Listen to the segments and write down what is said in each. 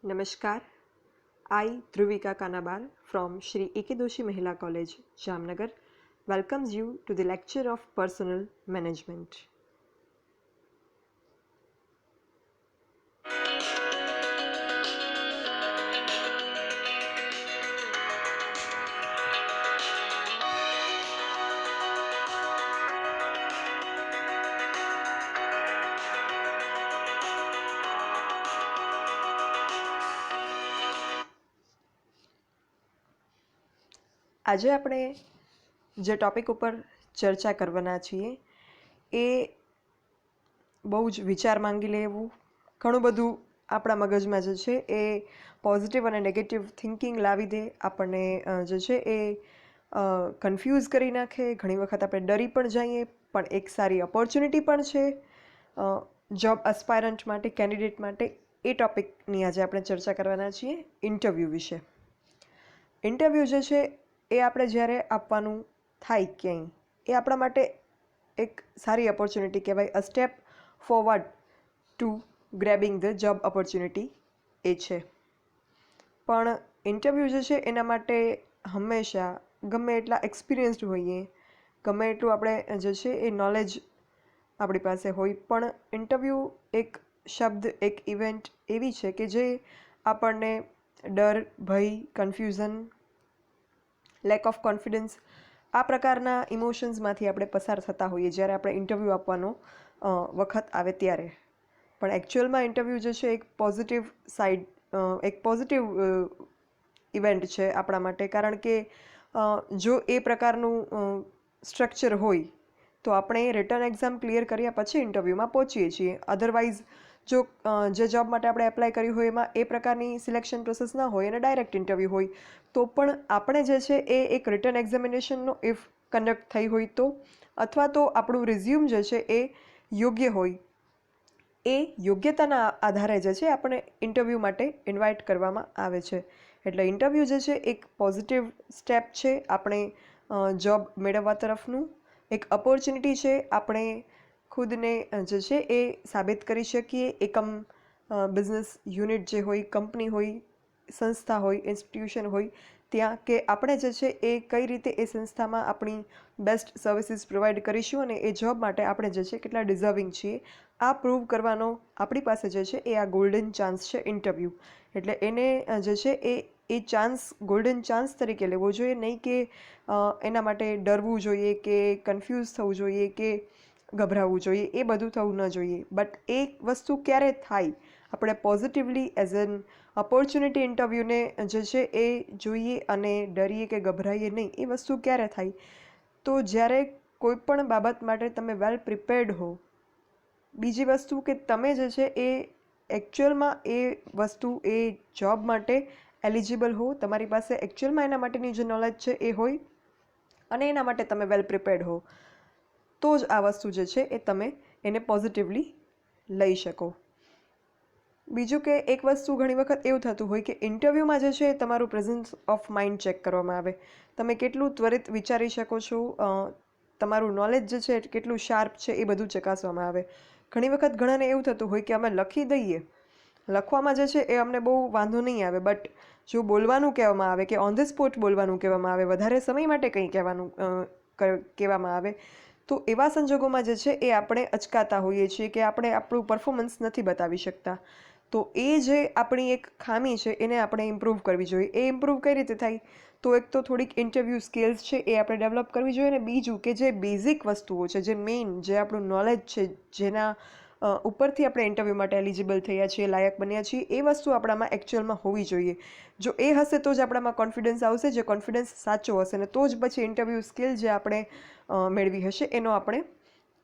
Namaskar, I, Dhruvika Kanabar from Shri A.K. Doshi Mahila College, Jamnagar, welcomes you to the lecture of Personal Management. આજે આપણે જે topic ઉપર ચર્ચા કરવાના છીએ એ બહુ જ વિચાર માંગી લે એવું ઘણું બધું આપણા મગજમાં જે છે એ પોઝિટિવ અને નેગેટિવ થિંકિંગ લાવી દે, આપણને જે છે એ કન્ફ્યુઝ કરી નાખે. ઘણી વખત આપણે ડરી પણ જઈએ, પણ એક સારી ઓપોર્ચ્યુનિટી પણ છે જોબ એસ્પાયરન્ટ માટે, કેન્ડિડેટ માટે. એ ટૉપિકની આજે આપણે ચર્ચા કરવાના છીએ ઇન્ટરવ્યૂ વિશે. ઇન્ટરવ્યૂ જે છે એ આપણે જ્યારે આપવાનું થાય ક્યાંય, એ આપણા માટે એક સારી ઓપોર્ચ્યુનિટી કહેવાય. A step forward to grabbing the job opportunity એ છે. પણ ઇન્ટરવ્યૂ જે છે એના માટે હંમેશા ગમે એટલા એક્સપિરિયન્સ્ડ હોઈએ, ગમે એટલું આપણે જે છે એ નોલેજ આપણી પાસે હોય, પણ ઇન્ટરવ્યૂ એક શબ્દ, એક ઇવેન્ટ એવી છે કે જે આપણને ડર, ભય, કન્ફ્યુઝન, લેક ઓફ કોન્ફિડન્સ આ પ્રકારના ઇમોશન્સમાંથી આપણે પસાર થતા હોઈએ જ્યારે આપણે ઇન્ટરવ્યૂ આપવાનો વખત આવે ત્યારે. પણ એકચ્યુઅલમાં ઇન્ટરવ્યૂ જે છે એક પોઝિટિવ સાઇડ, એક પોઝિટિવ ઇવેન્ટ છે આપણા માટે. કારણ કે જો એ પ્રકારનું સ્ટ્રક્ચર હોય તો આપણે રિટન એક્ઝામ ક્લિયર કર્યા પછી ઇન્ટરવ્યૂમાં પહોંચીએ છીએ. અધરવાઇઝ જો જે જોબ માટે આપણે એપ્લાય કર્યું હોય એમાં એ પ્રકારની સિલેક્શન પ્રોસેસ ના હોય અને ડાયરેક્ટ ઇન્ટરવ્યૂ હોય, તો પણ આપણે જે છે એ એક રિટન એક્ઝામિનેશનનો ઇફ કન્ડક્ટ થઈ હોય તો, અથવા તો આપણું રિઝ્યુમ જે છે એ યોગ્ય હોય, એ યોગ્યતાના આધારે જે છે આપણે ઇન્ટરવ્યૂ માટે ઇન્વાઇટ કરવામાં આવે છે. એટલે ઇન્ટરવ્યૂ જે છે એક પોઝિટિવ સ્ટેપ છે આપણે જોબ મેળવવા તરફનું. એક ઓપોર્ચ્યુનિટી છે આપણે ખુદને જે છે એ સાબિત કરી શકીએ. એકમ બિઝનેસ યુનિટ જે હોય, કંપની હોય, સંસ્થા હોય, ઇન્સ્ટિટ્યુશન હોય ત્યાં, કે આપણે જે છે એ કઈ રીતે એ સંસ્થામાં આપણી બેસ્ટ સર્વિસીસ પ્રોવાઈડ કરીશું અને એ જોબ માટે આપણે જે છે કેટલા ડિઝર્વિંગ છીએ આ પ્રૂવ કરવાનો આપણી પાસે જે છે એ આ ગોલ્ડન ચાન્સ છે ઇન્ટરવ્યૂ. એટલે એને જે છે એ ચાન્સ ગોલ્ડન ચાન્સ તરીકે લેવો જોઈએ, નહીં કે એના માટે ડરવું જોઈએ કે કન્ફ્યુઝ થવું જોઈએ કે ગભરાવવું જોઈએ. એ બધું થવું ન જોઈએ. બટ એ વસ્તુ ક્યારે થાય, આપણે પોઝિટિવલી એઝ એન ઓપોર્ચ્યુનિટી ઇન્ટરવ્યૂને જે છે એ જોઈએ અને ડરીએ કે ગભરાઈએ નહીં. એ વસ્તુ ક્યારે થાય, તો જ્યારે કોઈ પણ બાબત માટે તમે વેલ પ્રિપેર્ડ હો. બીજી વસ્તુ કે તમે જે છે એ એકચ્યુઅલમાં એ વસ્તુ, એ જોબ માટે એલિજિબલ હો, તમારી પાસે એકચ્યુઅલમાં એના માટેની જે નોલેજ છે એ હોય અને એના માટે તમે વેલ પ્રિપેર્ડ હો, તો જ આ વસ્તુ જે છે એ તમે એને પોઝિટિવલી લઈ શકો. બીજું કે એક વસ્તુ ઘણી વખત એવું થતું હોય કે ઇન્ટરવ્યૂમાં જે છે તમારું પ્રેઝન્સ ઓફ માઇન્ડ ચેક કરવામાં આવે. તમે કેટલું ત્વરિત વિચારી શકો છો, તમારું નોલેજ જે છે કેટલું શાર્પ છે એ બધું ચકાસવામાં આવે. ઘણી વખત ઘણાને એવું થતું હોય કે અમે લખી દઈએ, લખવામાં જે છે એ અમને બહુ વાંધો નહીં આવે, બટ જો બોલવાનું કહેવામાં આવે કે ઓન ધ સ્પોટ બોલવાનું કહેવામાં આવે, વધારે સમય માટે કંઈ કહેવામાં આવે, તો એવા સંજોગોમાં જે છે એ આપણે અચકાતા હોઈએ છીએ કે આપણે આપણું પરફોર્મન્સ નથી બતાવી શકતા. તો એ જે આપણી એક ખામી છે એને આપણે ઇમ્પ્રૂવ કરવી જોઈએ. એ ઇમ્પ્રૂવ કઈ રીતે થાય, તો એક તો થોડીક ઇન્ટરવ્યૂ સ્કિલ્સ છે એ આપણે ડેવલપ કરવી જોઈએ. અને બીજું કે જે બેઝિક વસ્તુઓ છે, જે મેઇન, જે આપણું નોલેજ છે, જેના ઉપરથી આપણે ઇન્ટરવ્યૂ માટે એલિજિબલ થયા છીએ, લાયક બન્યા છીએ, એ વસ્તુ આપણામાં એકચ્યુઅલમાં હોવી જોઈએ. જો એ હશે તો જ આપણામાં કોન્ફિડન્સ આવશે. જે કોન્ફિડન્સ સાચો હશે ને તો જ પછી ઇન્ટરવ્યૂ સ્કિલ જે આપણે મેળવી હશે એનો આપણે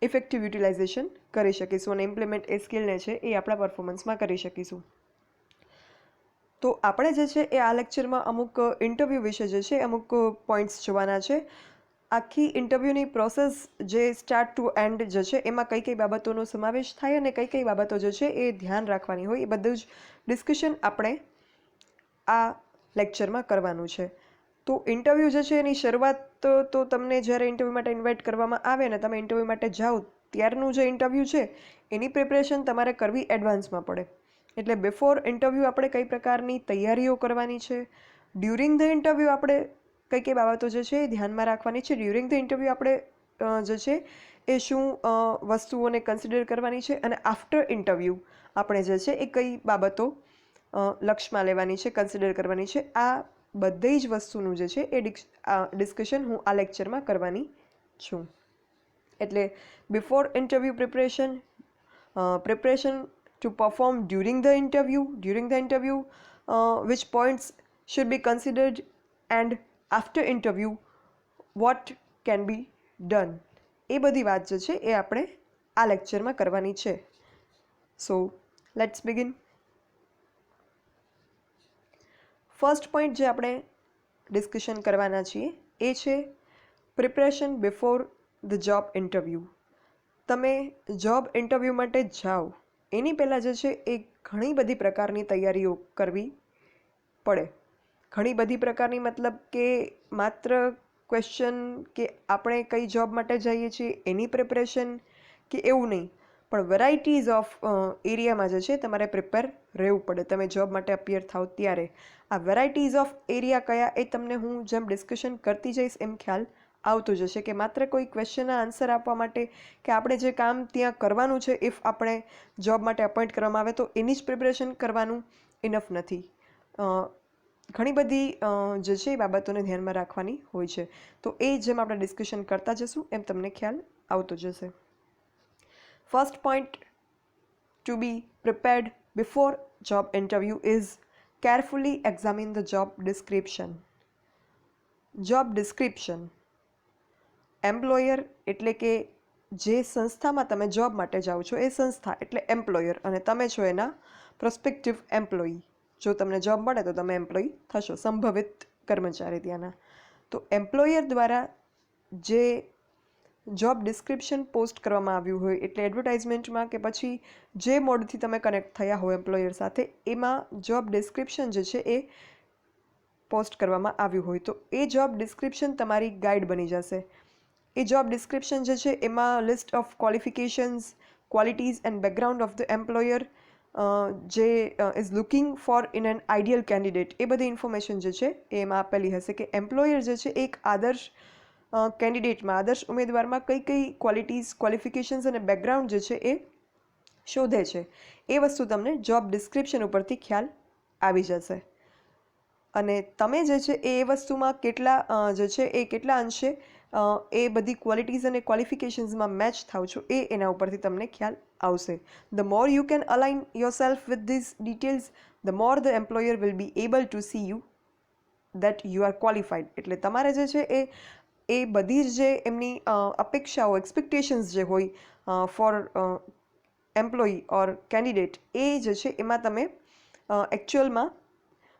ઇફેક્ટિવ યુટિલાઇઝેશન કરી શકીશું અને ઇમ્પ્લિમેન્ટ એ સ્કિલને છે એ આપણા પરફોર્મન્સમાં કરી શકીશું. તો આપણે જે છે એ આ લેક્ચરમાં અમુક ઇન્ટરવ્યૂ વિશે જે છે અમુક પોઈન્ટ્સ જોવાના છે. આખી ઇન્ટરવ્યૂની પ્રોસેસ જે સ્ટાર્ટ ટુ એન્ડ જે છે એમાં કઈ કઈ બાબતોનો સમાવેશ થાય અને કઈ કઈ બાબતો જે છે એ ધ્યાન રાખવાની હોય, એ બધું જ ડિસ્કશન આપણે આ લેક્ચરમાં કરવાનું છે. તો ઇન્ટરવ્યૂ જે છે એની શરૂઆત તો તમને જ્યારે ઇન્ટરવ્યૂ માટે ઇન્વાઇટ કરવામાં આવે ને તમે ઇન્ટરવ્યૂ માટે જાઓ ત્યારનું જે ઇન્ટરવ્યૂ છે એની પ્રિપરેશન તમારે કરવી એડવાન્સમાં પડે. એટલે બિફોર ઇન્ટરવ્યૂ આપણે કઈ પ્રકારની તૈયારીઓ કરવાની છે, ડ્યુરિંગ ધ ઇન્ટરવ્યૂ આપણે કઈ કઈ બાબતો જે છે એ ધ્યાનમાં રાખવાની છે, ડ્યુરિંગ ધ ઇન્ટરવ્યૂ આપણે જે છે એ શું વસ્તુઓને કન્સિડર કરવાની છે, અને આફ્ટર ઇન્ટરવ્યૂ આપણે જે છે એ કઈ બાબતો લક્ષમાં લેવાની છે, કન્સિડર કરવાની છે. આ બધી જ વસ્તુનું જે છે એ ડિસ્કશન હું આ લેક્ચરમાં કરવાની છું. એટલે before interview preparation to perform during the interview, which points should be considered, and after interview what can be done. એ બધી વાત જે છે એ આપણે આ લેક્ચરમાં કરવાની છે. So let's begin. First point જે આપણે ડિસ્કશન કરવાના છીએ એ છે preparation before the job interview. તમે જોબ ઇન્ટરવ્યૂ માટે જાઓ એની પહેલાં જે છે એ ઘણી બધી પ્રકારની તૈયારીઓ કરવી પડે. ઘણી બધી પ્રકારની મતલબ કે માત્ર ક્વેશ્ચન કે આપણે કઈ જોબ માટે જઈએ છીએ એની પ્રિપરેશન કે એવું નહીં, પણ વેરાયટીઝ ઓફ એરિયામાં જે છે તમારે પ્રિપેર રહેવું પડે તમે જોબ માટે અપિયર થાવ ત્યારે. આ વેરાયટીઝ ઓફ એરિયા કયા એ તમને હું જેમ ડિસ્કશન કરતી જઈશ એમ ખ્યાલ આવતું જશે કે માત્ર કોઈ ક્વેશ્ચનના આન્સર આપવા માટે કે આપણે જે કામ ત્યાં કરવાનું છે ઇફ આપણે જોબ માટે અપોઇન્ટ કરવામાં આવે તો એની જ પ્રિપરેશન કરવાનું ઇનફ નથી. ઘણી બધી જે છે એ બાબતોને ધ્યાનમાં રાખવાની હોય છે. તો એ જેમ આપણે ડિસ્કશન કરતા જશું એમ તમને ખ્યાલ આવતો જશે. First point to be prepared before job interview is carefully examine the job description. Job description, employer એટલે કે જે સંસ્થામાં તમે જોબ માટે જાઓ છો એ સંસ્થા એટલે એમ્પ્લોયર, અને તમે છો એના પ્રોસ્પેક્ટિવ એમ્પ્લોયી. જો તમને જોબ મળે તો તમે એમ્પ્લોયી થશો, સંભવિત કર્મચારી ત્યાંના. તો એમ્પ્લોયર દ્વારા જે જોબ ડિસ્ક્રિપ્શન પોસ્ટ કરવામાં આવ્યું હોય એટલે એડવર્ટાઇઝમેન્ટમાં કે પછી જે મોડથી તમે કનેક્ટ થયા હોય એમ્પ્લોયર સાથે એમાં જોબ ડિસ્ક્રિપ્શન જે છે એ પોસ્ટ કરવામાં આવ્યું હોય તો એ જોબ ડિસ્ક્રિપ્શન તમારી ગાઈડ બની જશે. એ જોબ ડિસ્ક્રિપ્શન જે છે એમાં list of qualifications, qualities and background of the employer જે is looking for in an ideal candidate, એ બધી ઇન્ફોર્મેશન જે છે એમાં આપેલી હશે કે એમ્પ્લોયર જે છે એક આદર્શ કેન્ડિડેટમાં, આદર્શ ઉમેદવારમાં કઈ કઈ ક્વોલિટીઝ, ક્વોલિફિકેશન્સ અને બેકગ્રાઉન્ડ જે છે એ શોધે છે. એ વસ્તુ તમને જોબ ડિસ્ક્રિપ્શન ઉપરથી ખ્યાલ આવી જશે. અને તમે જે છે એ વસ્તુમાં કેટલા જે છે એ કેટલા અંશે એ બધી ક્વોલિટીઝ અને ક્વોલિફિકેશન્સમાં મેચ થાવ છો એ એના ઉપરથી તમને ખ્યાલ આવશે. The more you can align your self with these details the more the employer will be able to see you that you are qualified. એટલે તમારે જે છે એ બધી જ જે એમની અપેક્ષાઓ, એક્સપેક્ટેશન્સ જે હોય ફોર એમ્પ્લોયી ઓર કેન્ડિડેટ એ જે છે એમાં તમે એકચ્યુઅલમાં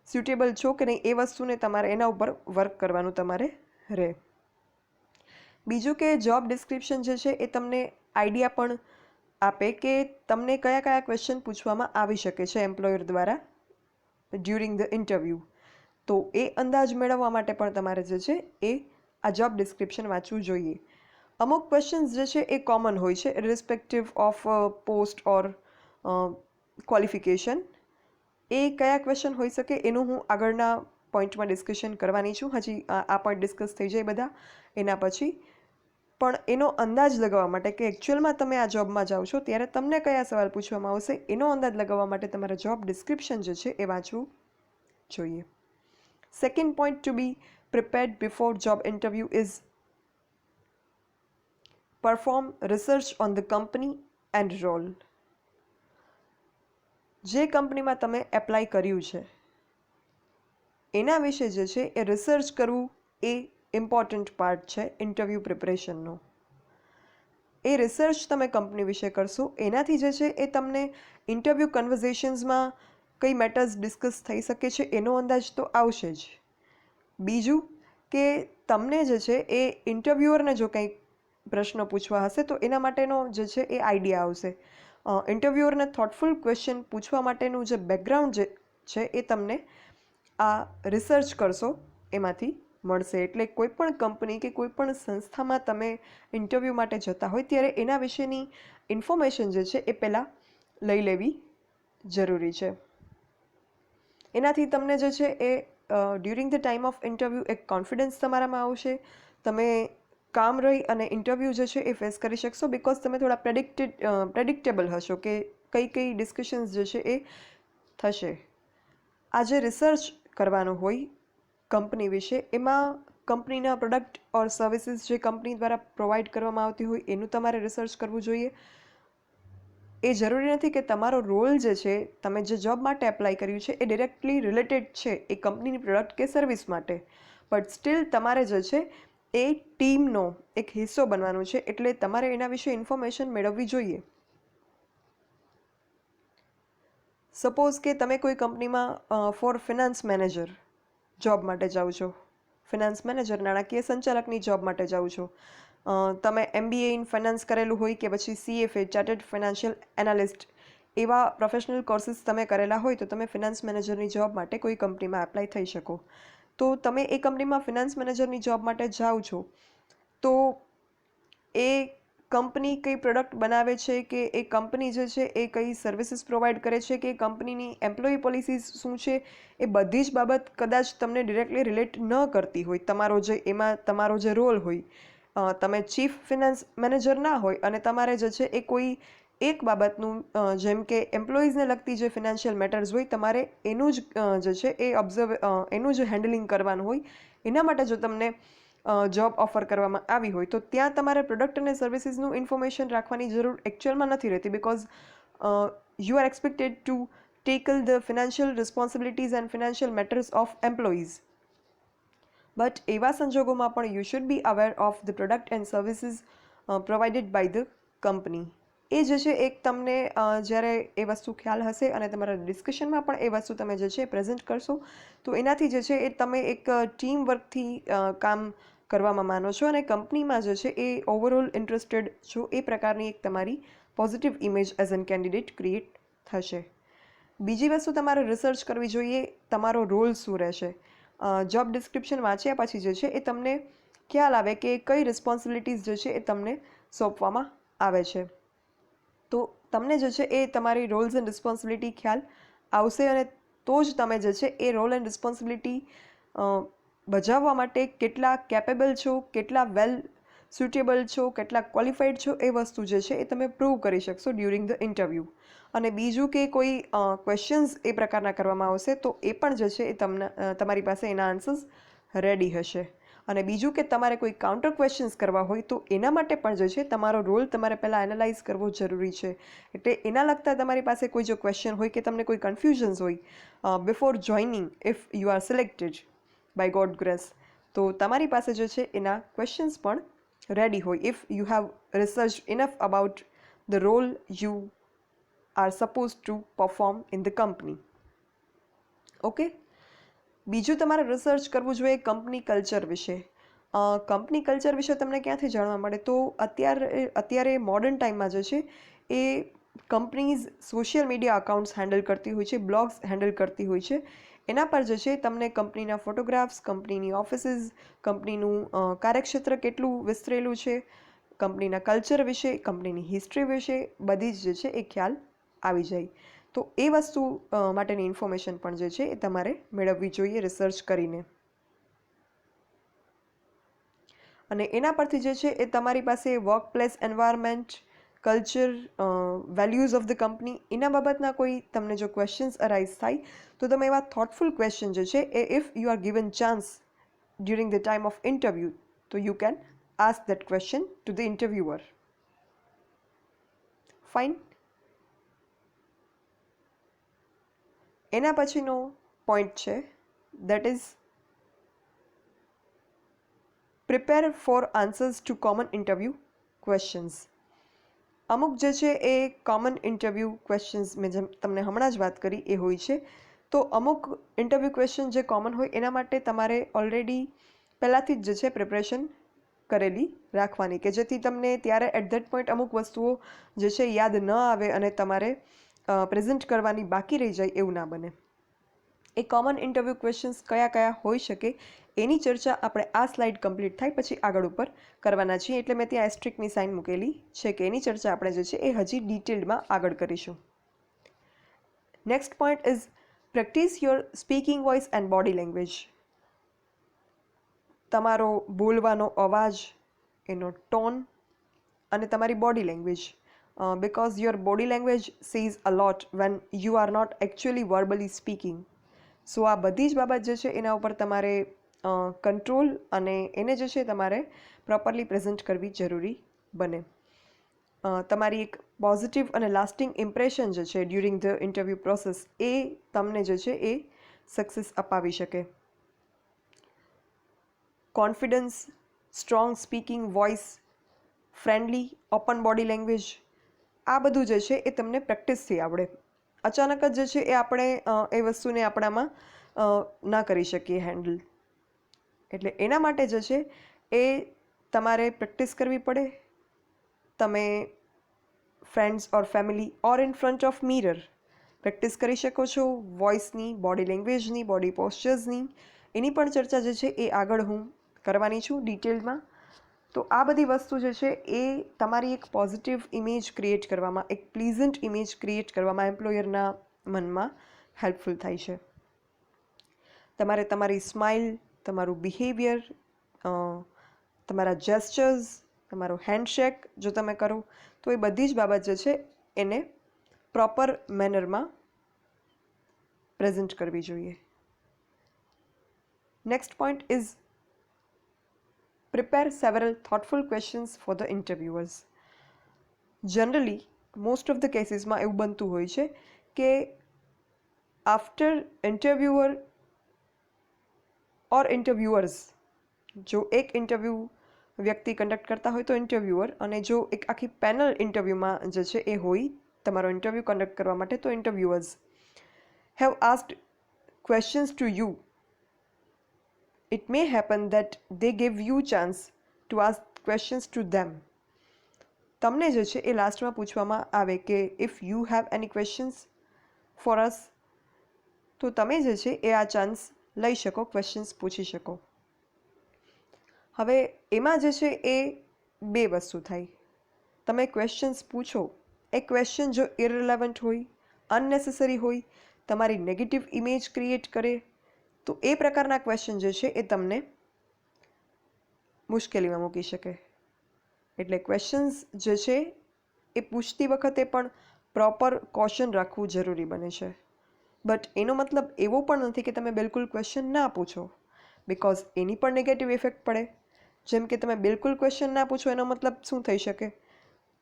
સ્યુટેબલ છો કે નહીં એ વસ્તુને તમારે એના ઉપર વર્ક કરવાનું તમારે રહે. બીજું કે જોબ ડિસ્ક્રિપ્શન જે છે એ તમને આઈડિયા પણ આપે કે તમને કયા કયા ક્વેશ્ચન પૂછવામાં આવી શકે છે એમ્પ્લોયર દ્વારા ડ્યુરિંગ ધ ઇન્ટરવ્યૂ. તો એ અંદાજ મેળવવા માટે પણ તમારે જે છે એ આ જોબ ડિસ્ક્રિપ્શન વાંચવું જોઈએ. અમુક ક્વેશ્ચન્સ જે છે એ કોમન હોય છે respective of post or qualification. એ કયા ક્વેશ્ચન હોઈ શકે એનું હું આગળના પોઈન્ટમાં ડિસ્કશન કરવાની છું. હજી આ પોઈન્ટ ડિસ્કસ થઈ જાય બધા એના પછી. પણ એનો અંદાજ લગાવવા માટે કે એકચ્યુઅલમાં તમે આ જોબમાં જાઓ છો ત્યારે તમને કયા સવાલ પૂછવામાં આવશે એનો અંદાજ લગાવવા માટે તમારે જોબ ડિસ્ક્રિપ્શન જે છે એ વાંચવું જોઈએ. Second point to be prepared before job interview is perform research on the company and role. જે કંપનીમાં તમે એપ્લાય કર્યું છે એના વિશે જે છે એ રિસર્ચ કરવું એ ઇમ્પોર્ટન્ટ પાર્ટ છે ઇન્ટરવ્યૂ પ્રિપરેશનનો. એ રિસર્ચ તમે કંપની વિશે કરશો એનાથી જે છે એ તમને ઇન્ટરવ્યૂ કન્વર્ઝેશન્સમાં કઈ મેટર્સ ડિસ્કસ થઈ શકે છે એનો અંદાજ તો આવશે જ. બીજું કે તમને જે છે એ ઇન્ટરવ્યુઅરને જો કંઈક પ્રશ્નો પૂછવા હશે તો એના માટેનો જે છે એ આઈડિયા આવશે. ઇન્ટરવ્યુઅરને થોટફુલ ક્વેશ્ચન પૂછવા માટેનું જે બેકગ્રાઉન્ડ જે છે એ તમને આ રિસર્ચ કરશો એમાંથી મળશે. એટલે કોઈ પણ કંપની કે કોઈ પણ સંસ્થામાં તમે ઇન્ટરવ્યૂ માટે જતા હોય ત્યારે એના વિશેની ઇન્ફોર્મેશન જે છે એ પહેલાં લઈ લેવી જરૂરી છે. એનાથી તમને જે છે એ during the time of interview એક કોન્ફિડન્સ તમારામાં આવશે. તમે કામ રહી અને ઇન્ટરવ્યૂ જે છે એ ફેસ કરી શકશો, બિકોઝ તમે થોડા પ્રેડિક્ટેબલ હશો કે કઈ ડિસ્કશન્સ જે છે એ થશે. આ જે રિસર્ચ કરવાનું હોય કંપની વિશે, એમાં કંપનીના પ્રોડક્ટ ઓર સર્વિસીસ જે કંપની દ્વારા પ્રોવાઈડ કરવામાં આવતી હોય એનું તમારે રિસર્ચ કરવું જોઈએ. એ જરૂરી નથી કે તમારો રોલ જે છે, તમે જે જોબ માટે એપ્લાય કર્યું છે એ ડિરેક્ટલી રિલેટેડ છે એ કંપનીની પ્રોડક્ટ કે સર્વિસ માટે, બટ સ્ટીલ તમારે જે છે એ ટીમનો એક હિસ્સો બનવાનો છે, એટલે તમારે એના વિશે ઇન્ફોર્મેશન મેળવવી જોઈએ. સપોઝ કે તમે કોઈ કંપનીમાં ફોર ફિનાન્સ મેનેજર જોબ માટે જાઓ છો, ફિનાન્સ મેનેજર નાણાકીય સંચાલકની જોબ માટે જાઓ છો. તમે MBA ઇન ફાઇનાન્સ કરેલું હોય કે પછી CFA ચાર્ટર્ડ ફાઇનાન્શિયલ એનાલિસ્ટ એવા પ્રોફેશનલ કોર્સીસ તમે કરેલા હોય તો તમે ફિનાન્સ મેનેજરની જોબ માટે કોઈ કંપનીમાં એપ્લાય થઈ શકો. તો તમે એ કંપનીમાં ફિનાન્સ મેનેજરની જોબ માટે જાઓ છો તો એ કંપની કઈ પ્રોડક્ટ બનાવે છે, કે એ કંપની જે છે એ કઈ સર્વિસીસ પ્રોવાઈડ કરે છે, કે કંપનીની એમ્પ્લોયી પોલિસીઝ શું છે, એ બધી જ બાબત કદાચ તમને ડિરેક્ટલી રિલેટ ન કરતી હોય. તમારો જે રોલ હોય, તમે ચીફ ફિનાન્સ મેનેજર ના હોય અને તમારે જે છે એ કોઈ એક બાબતનું જેમ કે એમ્પ્લોઈઝને લગતી જે ફિનાન્શિયલ મેટર્સ હોય, તમારે એનું જ જે છે એ એનું જ હેન્ડલિંગ કરવાનું હોય. એના માટે જો તમને જોબ ઓફર કરવામાં આવી હોય તો ત્યાં તમારે પ્રોડક્ટ અને સર્વિસીસનું ઇન્ફોર્મેશન રાખવાની જરૂર એકચ્યુઅલમાં નથી રહેતી, because you are expected to tackle the financial responsibilities and financial matters of employees. But એવા સંજોગોમાં પણ you should be aware of the product and services provided by the company. એ જે છે એક તમને જ્યારે એ વસ્તુ ખ્યાલ હશે અને તમારા ડિસ્કશનમાં પણ એ વસ્તુ તમે જે છે પ્રેઝન્ટ કરશો તો એનાથી જે છે એ તમે એક ટીમ વર્કથી કામ કરવામાં માનો છો અને કંપનીમાં જે છે એ ઓવરઓલ ઇન્ટરેસ્ટેડ છો, એ પ્રકારની એક તમારી positive image as an candidate create થશે. બીજી વસ્તુ તમારે રિસર્ચ કરવી જોઈએ, તમારો રોલ શું રહેશે. જોબ ડિસ્ક્રિપ્શન વાંચ્યા પછી જે છે એ તમને ખ્યાલ આવે કે કઈ રિસ્પોન્સિબિલિટીઝ જે છે એ તમને સોંપવામાં આવે છે. તો તમને જે છે એ તમારી રોલ્સ એન્ડ રિસ્પોન્સિબિલિટી ખ્યાલ આવશે અને તો જ તમે જે છે એ રોલ એન્ડ રિસ્પોન્સિબિલિટી બજાવવા માટે કેટલા કેપેબલ છો, કેટલા વેલ સ્યુટેબલ છો, કેટલા ક્વોલિફાઈડ છો, એ વસ્તુ જે છે એ તમે પ્રૂવ કરી શકશો ડ્યુરિંગ ધ ઇન્ટરવ્યૂ. અને બીજું કે કોઈ ક્વેશ્ચન્સ એ પ્રકારના કરવામાં આવશે તો એ પણ જે છે એ તમારી પાસે એના આન્સર્સ રેડી હશે. અને બીજું કે તમારે કોઈ કાઉન્ટર ક્વેશ્ચન્સ કરવા હોય તો એના માટે પણ જે છે તમારો રોલ તમારે પહેલાં એનાલાઇઝ કરવો જરૂરી છે. એટલે એના લગતા તમારી પાસે કોઈ જો ક્વેશ્ચન હોય કે તમને કોઈ કન્ફ્યુઝન્સ હોય before joining, if you are selected by God grace, તો તમારી પાસે જે છે એના ક્વેશ્ચન્સ પણ રેડી હોય, if you have research enough about the role you are suppose to perform in the company. Okay. બીજું તમારે રિસર્ચ કરવું જોઈએ કંપની કલ્ચર વિશે. કંપની કલ્ચર વિશે તમને ક્યાંથી જાણવા મળે? તો અત્યારે મોડર્ન ટાઈમમાં જે છે એ companies social media accounts handle કરતી હોય છે, બ્લોગ્સ હેન્ડલ કરતી હોય છે. એના પર જે છે તમને કંપનીના ફોટોગ્રાફ્સ, કંપનીની ઓફિસીસ, કંપનીનું કાર્યક્ષેત્ર કેટલું વિસ્તરેલું છે, કંપનીના કલ્ચર વિશે, કંપનીની હિસ્ટ્રી વિશે બધી જ જે છે એ ખ્યાલ આવી જાય. તો એ વસ્તુ માટેની ઇન્ફોર્મેશન પણ જે છે એ તમારે મેળવવી જોઈએ રિસર્ચ કરીને. અને એના પરથી જે છે એ તમારી પાસે work place environment, culture, values of the company, એના બાબતના કોઈ તમને જો ક્વેશ્ચન્સ અરાઇઝ થાય તો તમે એવા થોટફુલ ક્વેશ્ચન જે છે એ if you are given chance during the time of interview તો you can ask that question to the interviewer. Fine. એના પછીનો પોઈન્ટ છે that is prepare for answers to common interview questions. અમુક જે છે એ કોમન ઇન્ટરવ્યૂ ક્વેશ્ચન્સ મેં જેમ તમને હમણાં જ વાત કરી એ હોય છે. તો અમુક ઇન્ટરવ્યૂ ક્વેશ્ચન જે કોમન હોય એના માટે તમારે ઓલરેડી પહેલાંથી જ જે છે પ્રિપરેશન કરેલી રાખવાની, કે જેથી તમને ત્યારે એટ ધેટ પોઈન્ટ અમુક વસ્તુઓ જે છે યાદ ન આવે અને તમારે પ્રેઝન્ટ કરવાની બાકી રહી જાય એવું ના બને. એ કોમન ઇન્ટરવ્યૂ ક્વેશ્ચન્સ કયા કયા હોઈ શકે એની ચર્ચા આપણે આ સ્લાઇડ કમ્પ્લીટ થાય પછી આગળ ઉપર કરવાના છીએ. એટલે મેં ત્યાં એસ્ટ્રિકની સાઇન મૂકેલી છે કે એની ચર્ચા આપણે જે છે એ હજી ડિટેલ્ડમાં આગળ કરીશું. Next point is practice your speaking voice and body language. તમારો બોલવાનો અવાજ, એનો ટોન અને તમારી body language, because your body language says a lot when you are not actually verbally speaking. સો આ બધી જ બાબત જે છે એના ઉપર તમારે કંટ્રોલ અને એને જે છે તમારે પ્રોપરલી પ્રેઝન્ટ કરવી જરૂરી બને. તમારી એક પોઝિટિવ અને લાસ્ટિંગ ઇમ્પ્રેશન જે છે ડ્યુરિંગ ધ ઇન્ટરવ્યૂ પ્રોસેસ એ તમને જે છે એ સક્સેસ અપાવી શકે. Confidence, strong speaking voice, friendly open body language, આ બધું જે છે એ તમને પ્રેક્ટિસથી આવડે. અચાનક જ જે છે એ આપણે એ વસ્તુને આપણામાં ના કરી શકીએ હેન્ડલ. એટલે એના માટે જે છે એ તમારે પ્રેક્ટિસ કરવી પડે. તમે friends or family or in front of mirror practice કરી શકો છો વોઇસની, બોડી લેંગ્વેજની, બોડી પોસ્ચર્સની. એની પણ ચર્ચા જે છે એ આગળ હું કરવાની છું ડિટેલમાં. તો આ બધી વસ્તુ જે છે એ તમારી એક પોઝિટિવ ઇમેજ ક્રિએટ કરવામાં, એક પ્લીઝન્ટ ઇમેજ ક્રિએટ કરવામાં એમ્પ્લોયરના મનમાં હેલ્પફુલ થાય છે. તમારે તમારી સ્માઇલ, તમારું બિહેવિયર, તમારા જેસ્ચર્સ, તમારો હેન્ડશેક જો તમે કરો તો એ બધી જ બાબત જે છે એને પ્રોપર મેનરમાં પ્રેઝન્ટ કરવી જોઈએ. Next point is prepare several thoughtful questions for the interviewers. Generally, most of the cases માં એવું બનતું હોય છે કે after interviewer or interviewers, જો એક ઇન્ટરવ્યૂ વ્યક્તિ કન્ડક્ટ કરતા હોય તો ઇન્ટરવ્યુઅર, અને જો એક આખી પેનલ ઇન્ટરવ્યૂમાં જે છે એ હોય તમારો ઇન્ટરવ્યૂ કન્ડક્ટ કરવા માટે તો ઇન્ટરવ્યુઅર્સ have asked questions to you. It may happen that they give you chance to ask questions to them. તમને જે છે એ લાસ્ટમાં પૂછવામાં આવે કે if you have any questions for us, તો તમે જે છે એ આ ચાન્સ લઈ શકો, ક્વેશ્ચન્સ પૂછી શકો. હવે એમાં જે છે એ બે વસ્તુ થાય. તમે ક્વેશ્ચન્સ પૂછો, એ ક્વેશ્ચન જો ઇરરિલેવન્ટ હોય, અનનેસેસરી હોય, તમારી નેગેટિવ ઇમેજ ક્રિએટ કરે, તો એ પ્રકારના ક્વેશ્ચન જે છે એ તમને મુશ્કેલીમાં મૂકી શકે. એટલે ક્વેશ્ચન્સ જે છે એ પૂછતી વખતે પણ પ્રોપર કોશન રાખવું જરૂરી બને છે. બટ એનો મતલબ એવો પણ નથી કે તમે બિલકુલ ક્વેશ્ચન ના પૂછો, બિકોઝ એની પણ નેગેટિવ ઇફેક્ટ પડે. જેમ કે તમે બિલકુલ ક્વેશ્ચન ના પૂછો એનો મતલબ શું થઈ શકે?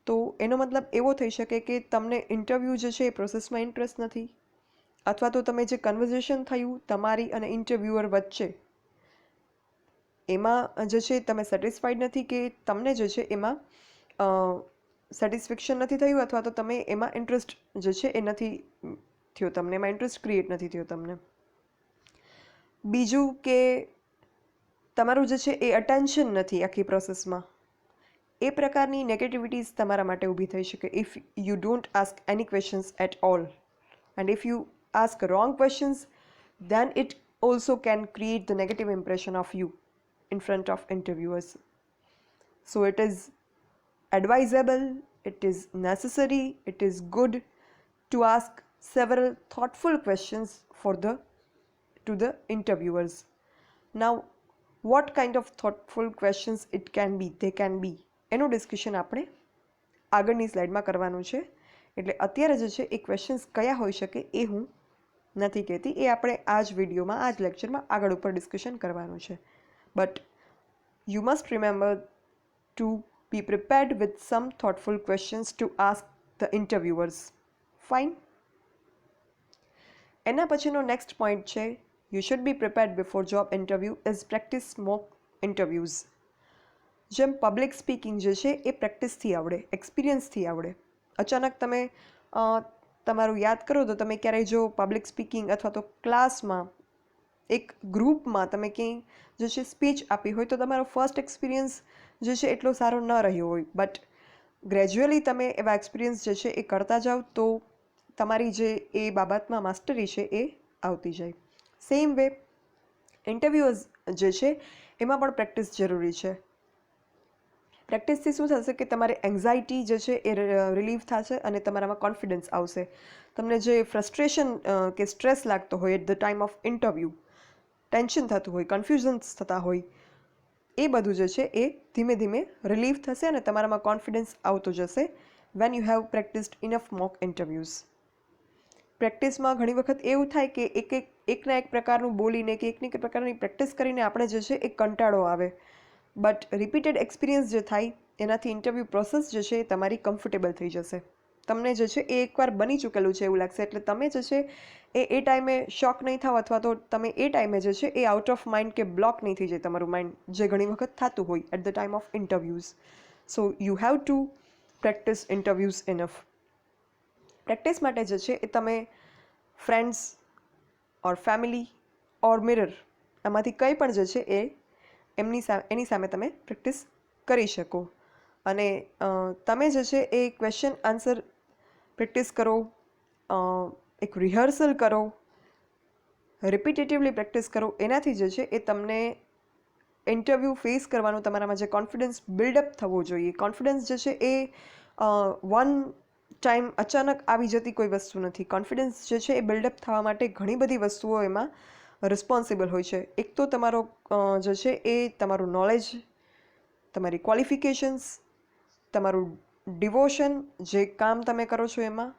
તો એનો મતલબ એવો થઈ શકે કે તમને ઇન્ટરવ્યૂ જે છે એ પ્રોસેસમાં ઇન્ટરેસ્ટ નથી, અથવા તો તમે જે કન્વર્ઝેશન થયું તમારી અને ઇન્ટરવ્યુઅર વચ્ચે એમાં જે છે તમે સેટિસ્ફાઈડ નથી, કે તમને જે છે એમાં સેટિસ્ફેક્શન નથી થયું, અથવા તો તમે એમાં ઇન્ટરેસ્ટ જે છે એ નથી થયો, તમને એમાં ઇન્ટરેસ્ટ ક્રિએટ નથી થયો તમને. બીજું કે તમારું જે છે એ અટેન્શન નથી આખી પ્રોસેસમાં. એ પ્રકારની નેગેટિવિટીઝ તમારા માટે ઊભી થઈ શકે if you don't ask any questions at all. And if you ask wrong questions, then it also can create the negative impression of you in front of interviewers. So it is advisable, it is necessary, it is good to ask several thoughtful questions to the interviewers. Now, what kind of thoughtful questions it can be, they can be, એનું discussion આપણે આગળની સ્લાઇડમાં કરવાનું છે. એટલે અત્યારે જે છે એ ક્વેશ્ચન્સ કયા હોઈ શકે એ હું નથી કહેતી, એ આપણે આ જ વિડીયોમાં, આ જ લેક્ચરમાં આગળ ઉપર ડિસ્કશન કરવાનું છે. But you must remember to be prepared with some thoughtful questions to ask the interviewers. Fine. એના પછીનો નેક્સ્ટ પોઈન્ટ છે, you should be prepared before job interview is practice mock interviews. જેમ પબ્લિક સ્પીકિંગ જે છે એ પ્રેક્ટિસથી આવડે, એક્સપિરિયન્સથી આવડે. અચાનક તમે તમારું યાદ કરો તો તમે ક્યારેય જો પબ્લિક સ્પીકિંગ અથવા તો ક્લાસમાં એક ગ્રુપમાં તમે ક્યાંય જે છે સ્પીચ આપી હોય તો તમારો ફર્સ્ટ એક્સપિરિયન્સ જે છે એટલો સારો ન રહ્યો હોય, બટ ગ્રેજ્યુઅલી તમે એવા એક્સપિરિયન્સ જે છે એ કરતા જાઓ તો તમારી જે એ બાબતમાં માસ્ટરી છે એ આવતી જાય. સેમ વે ઇન્ટરવ્યૂઅર્સ જે છે એમાં પણ પ્રેક્ટિસ જરૂરી છે. પ્રેક્ટિસથી શું થશે કે તમારી એન્ઝાઇટી જે છે એ રિલીવ થશે અને તમારામાં કોન્ફિડન્સ આવશે. તમને જે ફ્રસ્ટ્રેશન કે સ્ટ્રેસ લાગતો હોય at the time of interview, tension થતું હોય, કન્ફ્યુઝન્સ થતા હોય, એ બધું જે છે એ ધીમે ધીમે રિલીવ થશે અને તમારામાં કોન્ફિડન્સ આવતો જશે when you have practiced enough mock interviews. પ્રેક્ટિસમાં ઘણી વખત એવું થાય કે એકના એક પ્રકારનું બોલીને કે એકની એક પ્રકારની પ્રેક્ટિસ કરીને આપણે જે છે એ કંટાળો આવે, બટ રિપીટેડ એક્સપિરિયન્સ જે થાય એનાથી ઇન્ટરવ્યૂ પ્રોસેસ જે છે એ તમારી કમ્ફર્ટેબલ થઈ જશે. તમને જે છે એ એકવાર બની ચૂકેલું છે એવું લાગશે, એટલે તમે જે છે એ ટાઈમે શોક નહીં થાવ, અથવા તો તમે એ ટાઈમે જે છે એ આઉટ ઓફ માઇન્ડ કે બ્લોક નહીં થઈ જાય તમારું માઇન્ડ, જે ઘણી વખત થતું હોય at the time of interviews. So you have to practice interviews enough. Practice માટે જે છે એ તમે friends or family or mirror આમાંથી કંઈ પણ જે છે એ એની સામે તમે પ્રેક્ટિસ કરી શકો. અને તમે જે છે એ ક્વેશ્ચન આન્સર પ્રેક્ટિસ કરો, એક રિહર્સલ કરો, રિપીટેટિવલી પ્રેક્ટિસ કરો. એનાથી જે છે એ તમને ઇન્ટરવ્યૂ ફેસ કરવાનો તમારામાં જે કોન્ફિડન્સ બિલ્ડઅપ થવો જોઈએ. કોન્ફિડન્સ જે છે એ વન ટાઈમ અચાનક આવી જતી કોઈ વસ્તુ નથી. કોન્ફિડન્સ જે છે એ બિલ્ડઅપ થવા માટે ઘણી બધી વસ્તુઓ એમાં રિસ્પોન્સિબલ હોય છે. એક તો તમારો જે છે એ તમારું નોલેજ, તમારી ક્વોલિફિકેશન્સ, તમારું ડિવોશન, જે કામ તમે કરો છો એમાં,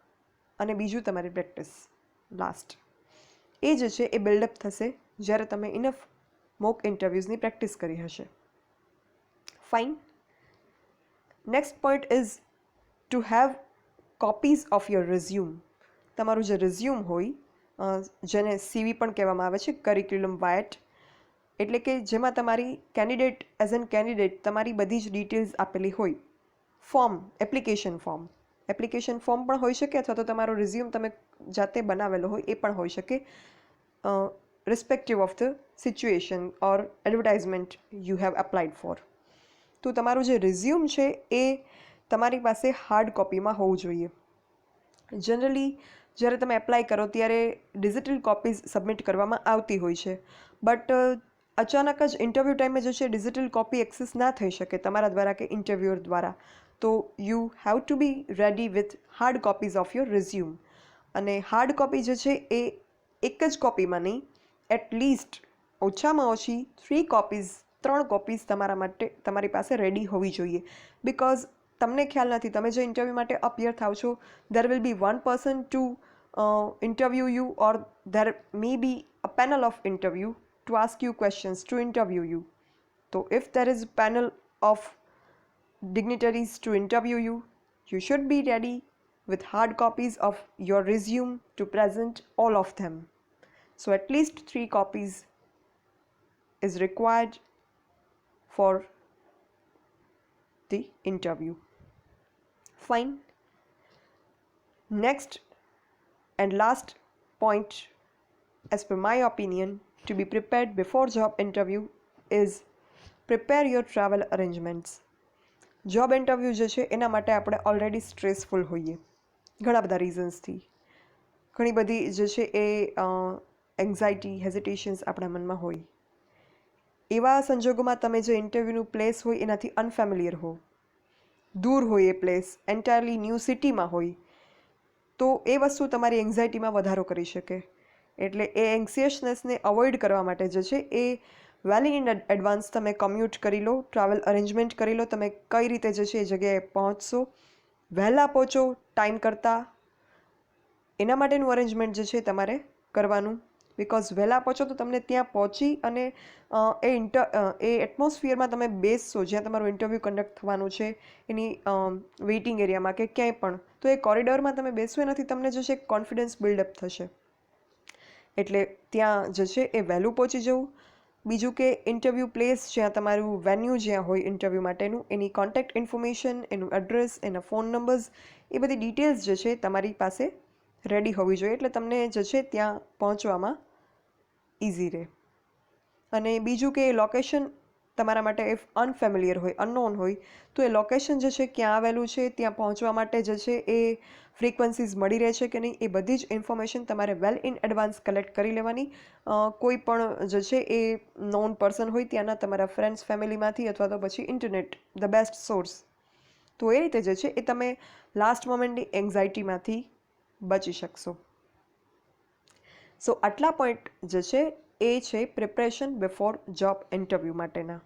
અને બીજું તમારી પ્રેક્ટિસ લાસ્ટ. એ જે છે એ બિલ્ડઅપ થશે જ્યારે તમે ઇનફ મોક ઇન્ટરવ્યૂઝની પ્રેક્ટિસ કરી હશે. Fine. Next point is to have copies of your resume. તમારું જે રિઝ્યુમ હોય, જેને CV પણ કહેવામાં આવે છે, કરિક્યુલમ વાયટ, એટલે કે જેમાં તમારી કેન્ડિડેટ તમારી બધી જ ડિટેલ્સ આપેલી હોય. એપ્લિકેશન ફોર્મ પણ હોઈ શકે, અથવા તો તમારો રિઝ્યુમ તમે જાતે બનાવેલો હોય એ પણ હોઈ શકે, respective of the situation or advertisement you have applied for. તો તમારું જે રિઝ્યુમ છે એ તમારી પાસે હાર્ડ કોપીમાં હોવું જોઈએ. જનરલી જ્યારે તમે એપ્લાય કરો ત્યારે ડિજિટલ કોપીઝ સબમિટ કરવામાં આવતી હોય છે, બટ અચાનક જ ઇન્ટરવ્યૂ ટાઈમે જે છે ડિજિટલ કોપી એક્સેસ ના થઈ શકે તમારા દ્વારા કે ઇન્ટરવ્યુઅર દ્વારા, તો you have to be ready with hard copies of your resume. અને હાર્ડ કોપી જે છે એ એક જ કોપીમાં નહીં, એટલીસ્ટ ઓછામાં ઓછી 3 કોપીઝ તમારી પાસે રેડી હોવી જોઈએ. બિકોઝ તમને ખ્યાલ નથી, તમે જે ઇન્ટરવ્યૂ માટે અપિયર થાવ છો, there will be one person to interview you, or there may be a panel of interview to ask you questions, to interview you. તો if there is panel of dignitaries to interview you, you should be ready with hard copies of your resume to present all of them. So at least 3 copies is required for the interview. Fine. Next and last point, as per my opinion, to be prepared before job interview is prepare your travel arrangements. Job interview જે છે એના માટે આપણે already stressful હોઈએ ઘણા બધા રીઝન્સથી. ઘણી બધી જે છે એ એન્ઝાઇટી, હેઝિટેશન્સ આપણા મનમાં હોય. એવા સંજોગોમાં તમે જે ઇન્ટરવ્યૂનું પ્લેસ હોય એનાથી અનફેમિલિયર હો, દૂર હોય એ પ્લેસ, એન્ટાયરલી ન્યૂ સિટીમાં હોય, તો એ વસ્તુ તમારી એન્ઝાઇટીમાં વધારો કરી શકે. એટલે એ એન્ક્સિયસનેસને અવોઇડ કરવા માટે જે છે એ વેલ ઇન એડવાન્સ તમે કમ્યુટ કરી લો, ટ્રાવેલ અરેન્જમેન્ટ કરી લો, તમે કઈ રીતે જે છે એ જગ્યાએ પહોંચશો, વહેલા પહોંચો ટાઈમ કરતાં. એના માટેનું અરેન્જમેન્ટ જે છે તમારે કરવાનું. બિકોઝ વહેલા પહોંચો તો તમને ત્યાં પહોંચી અને એ એટમોસ્ફિયરમાં તમે બેસશો જ્યાં તમારું ઇન્ટરવ્યૂ કન્ડક્ટ થવાનું છે, એની વેઇટિંગ એરિયામાં કે ક્યાંય પણ, તો એ કોરિડોરમાં તમે બેસો એનાથી તમને જે છે કોન્ફિડન્સ બિલ્ડઅપ થશે. એટલે ત્યાં જે છે એ વહેલું પહોંચી જવું. બીજું કે ઇન્ટરવ્યૂ પ્લેસ જ્યાં તમારું વેન્યુ જ્યાં હોય ઇન્ટરવ્યૂ માટેનું, એની કોન્ટેક્ટ ઇન્ફોર્મેશન, એનું એડ્રેસ, એના ફોન નંબર્સ, એ બધી ડિટેલ્સ જે છે તમારી પાસે રેડી હોવી જોઈએ, એટલે તમને જે છે ત્યાં પહોંચવામાં ઇઝી રહે. અને બીજું કે લોકેશન તમારા માટે ઇફ અનફેમિલિયર હોય, અનનોન હોય, તો એ લોકેશન જે છે ક્યાં આવેલું છે, ત્યાં પહોંચવા માટે જે છે એ ફ્રીક્વન્સીઝ મળી રહે છે કે નહીં, એ બધી જ ઇન્ફોર્મેશન તમારે વેલ ઇન એડવાન્સ કલેક્ટ કરી લેવાની. કોઈ પણ જે છે એ નોન પર્સન હોય ત્યાંના તમારા ફ્રેન્ડ્સ, ફેમિલીમાંથી, અથવા તો પછી ઇન્ટરનેટ ધ બેસ્ટ સોર્સ. તો એ રીતે જે છે એ તમે લાસ્ટ મોમેન્ટની એન્ઝાઇટીમાંથી બચી શકશો. સો આટલા પોઈન્ટ જે છે એ છે પ્રિપરેશન બિફોર જોબ ઇન્ટરવ્યૂ માટેના.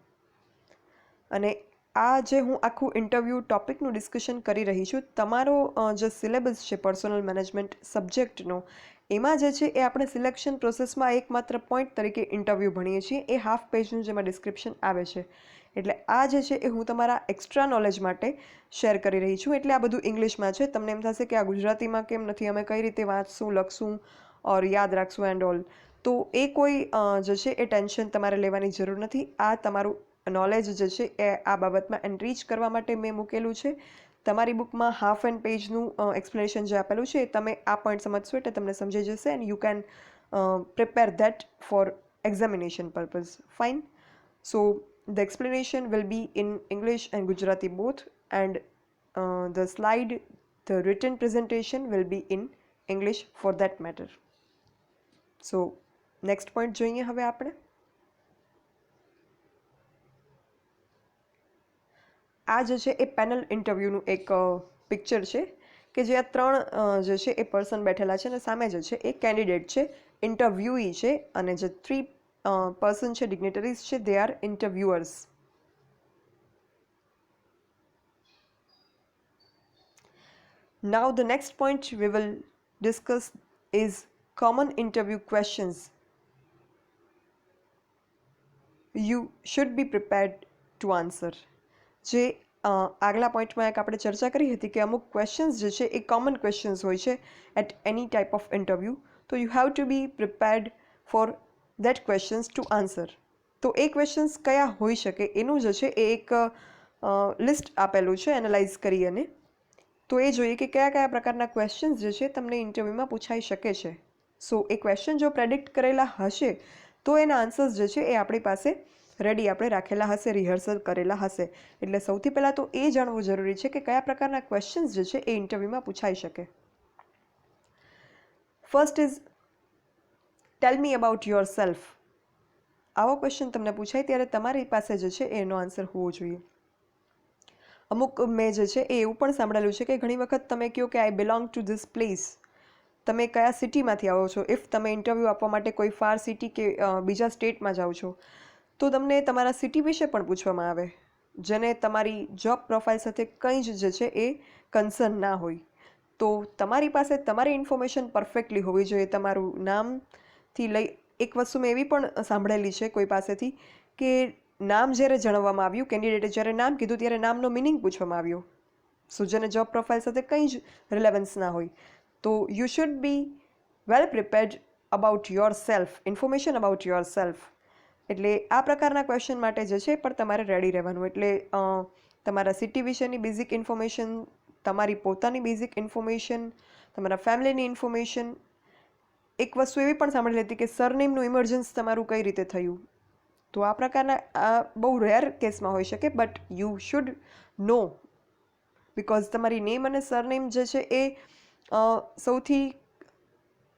અને આ જે હું આખું ઇન્ટરવ્યૂ ટોપિકનું ડિસ્કશન કરી રહી છું, તમારો જે સિલેબસ છે પર્સનલ મેનેજમેન્ટ સબ્જેક્ટનો, એમાં જે છે એ આપણે સિલેક્શન પ્રોસેસમાં એકમાત્ર પોઈન્ટ તરીકે ઇન્ટરવ્યૂ ભણીએ છીએ. એ હાફ પેજનું જેમાં ડિસ્ક્રિપ્શન આવે છે. એટલે આ જે છે એ હું તમારા એક્સ્ટ્રા નોલેજ માટે શેર કરી રહી છું. એટલે આ બધું ઇંગ્લિશમાં છે. તમને એમ થશે કે આ ગુજરાતીમાં કેમ નથી, અમે કઈ રીતે વાંચશું, લખશું ઓર યાદ રાખશું એન્ડ ઓલ. તો એ કોઈ જે છે એ ટેન્શન તમારે લેવાની જરૂર નથી. આ તમારું નોલેજ જે છે એ આ બાબતમાં એનરીચ કરવા માટે મેં મૂકેલું છે. તમારી બુકમાં હાફ એન્ડ પેજનું એક્સપ્લેનેશન જે આપેલું છે, તમે આ પોઈન્ટ સમજશો એટલે તમને સમજાઈ જશે and you can prepare that for examination purpose. Fine. So the explanation will be in English and Gujarati both, and the slide, the written presentation will be in English for that matter. So next point જોઈએ હવે આપણે. આ જે છે એ panel ઇન્ટરવ્યૂનું એક picture છે કે જે આ ત્રણ જે છે એ પર્સન બેઠેલા છે અને સામે જે છે એ કેન્ડિડેટ છે, ઇન્ટરવ્યુઈ છે, અને જે થ્રી પર્સન છે, ડિગ્નેટરીઝ છે, they are interviewers. Now the next point we will discuss is common interview questions. You should be prepared to answer. જે આગલા પોઈન્ટમાં એક આપણે ચર્ચા કરી હતી કે અમુક ક્વેશ્ચન્સ જે છે એ કોમન ક્વેશ્ચન્સ હોય છે at any type of interview. તો you have to be prepared for that questions to answer. તો એ ક્વેશ્ચન્સ કયા હોઈ શકે એનું જે છે એ એક લિસ્ટ આપેલું છે એનાલાઇઝ કરી અને. તો એ જોઈએ કે કયા કયા પ્રકારના ક્વેશ્ચન્સ જે છે તમને ઇન્ટરવ્યૂમાં પૂછાઈ શકે છે. સો એ ક્વેશ્ચન જો પ્રેડિક્ટ કરેલા હશે તો એના આન્સર્સ જે છે એ આપણી પાસે રેડી આપણે રાખેલા હશે, રિહર્સલ કરેલા હશે. એટલે સૌથી પહેલાં તો એ જાણવું જરૂરી છે કે કયા પ્રકારના ક્વેશ્ચન્સ જે છે એ ઇન્ટરવ્યૂમાં પૂછાઈ શકે. First is tell me about your self. આવો ક્વેશ્ચન તમને પૂછાય ત્યારે તમારી પાસે જે છે એનો આન્સર હોવો જોઈએ. અમુક મેં જે છે એ એવું પણ સાંભળેલું છે કે ઘણી વખત તમે કહો કે આઈ બિલોંગ ટુ ધીસ પ્લેસ. તમે કયા સિટીમાંથી આવો છો. ઇફ તમે ઇન્ટરવ્યૂ આપવા માટે કોઈ ફાર સિટી કે બીજા સ્ટેટમાં જાઓ છો તો તમને તમારા સિટી વિશે પણ પૂછવામાં આવે, જેને તમારી જોબ પ્રોફાઇલ સાથે કંઈ જ જે છે એ કન્સર્ન ના હોય. તો તમારી પાસે તમારી ઇન્ફોર્મેશન પરફેક્ટલી હોવી જોઈએ. તમારું નામથી લઈ, એક વસ્તુ મેં એવી પણ સાંભળેલી છે કોઈ પાસેથી કે નામ જ્યારે જણાવવામાં આવ્યું, કેન્ડિડેટે જ્યારે નામ કીધું ત્યારે નામનો મિનિંગ પૂછવામાં આવ્યો. સો જેને જોબ પ્રોફાઇલ સાથે કંઈ જ રિલેવન્સ ના હોય. તો you should B well prepared about your self, information about your self. એટલે આ પ્રકારના ક્વેશ્ચન માટે જે છે પણ તમારે રેડી રહેવાનું. એટલે તમારા સિટી વિશેની બેઝિક ઇન્ફોર્મેશન, તમારી પોતાની બેઝિક ઇન્ફોર્મેશન, તમારા ફેમિલીની ઇન્ફોર્મેશન. એક વસ્તુ એવી પણ સાંભળેલી હતી કે સરનેમનું ઇમરજન્સ તમારું કઈ રીતે થયું. તો આ પ્રકારના આ બહુ રેર કેસમાં હોઈ શકે, but you should no, because તમારી નેમ અને સરનેમ જે છે એ સૌથી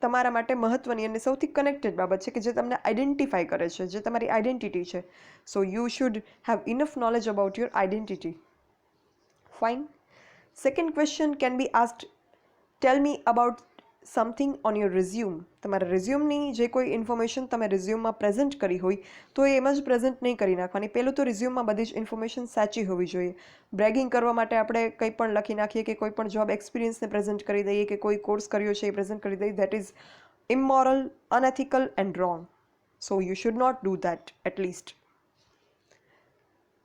તમારા માટે મહત્ત્વની અને સૌથી કનેક્ટેડ બાબત છે કે જે તમને આઈડેન્ટિફાય કરે છે, જે તમારી આઈડેન્ટિટી છે. So you should have enough knowledge about your identity. Fine. Second question can be asked, tell me about something on your resume. તમારા રિઝ્યુમની જે કોઈ ઇન્ફોર્મેશન તમે રિઝ્યુમમાં પ્રેઝન્ટ કરી હોય તો એ એમ જ પ્રેઝન્ટ નહીં કરી નાખવાની. પહેલું તો રિઝ્યુમમાં બધી જ ઇન્ફોર્મેશન સાચી હોવી જોઈએ. બ્રેગિંગ કરવા માટે આપણે કંઈ પણ લખી નાખીએ કે કોઈ પણ જોબ એક્સપિરિયન્સને પ્રેઝન્ટ કરી દઈએ કે કોઈ કોર્સ કર્યો છે એ પ્રેઝન્ટ કરી દઈએ, that is immoral, unethical and wrong. So you should not do that at least.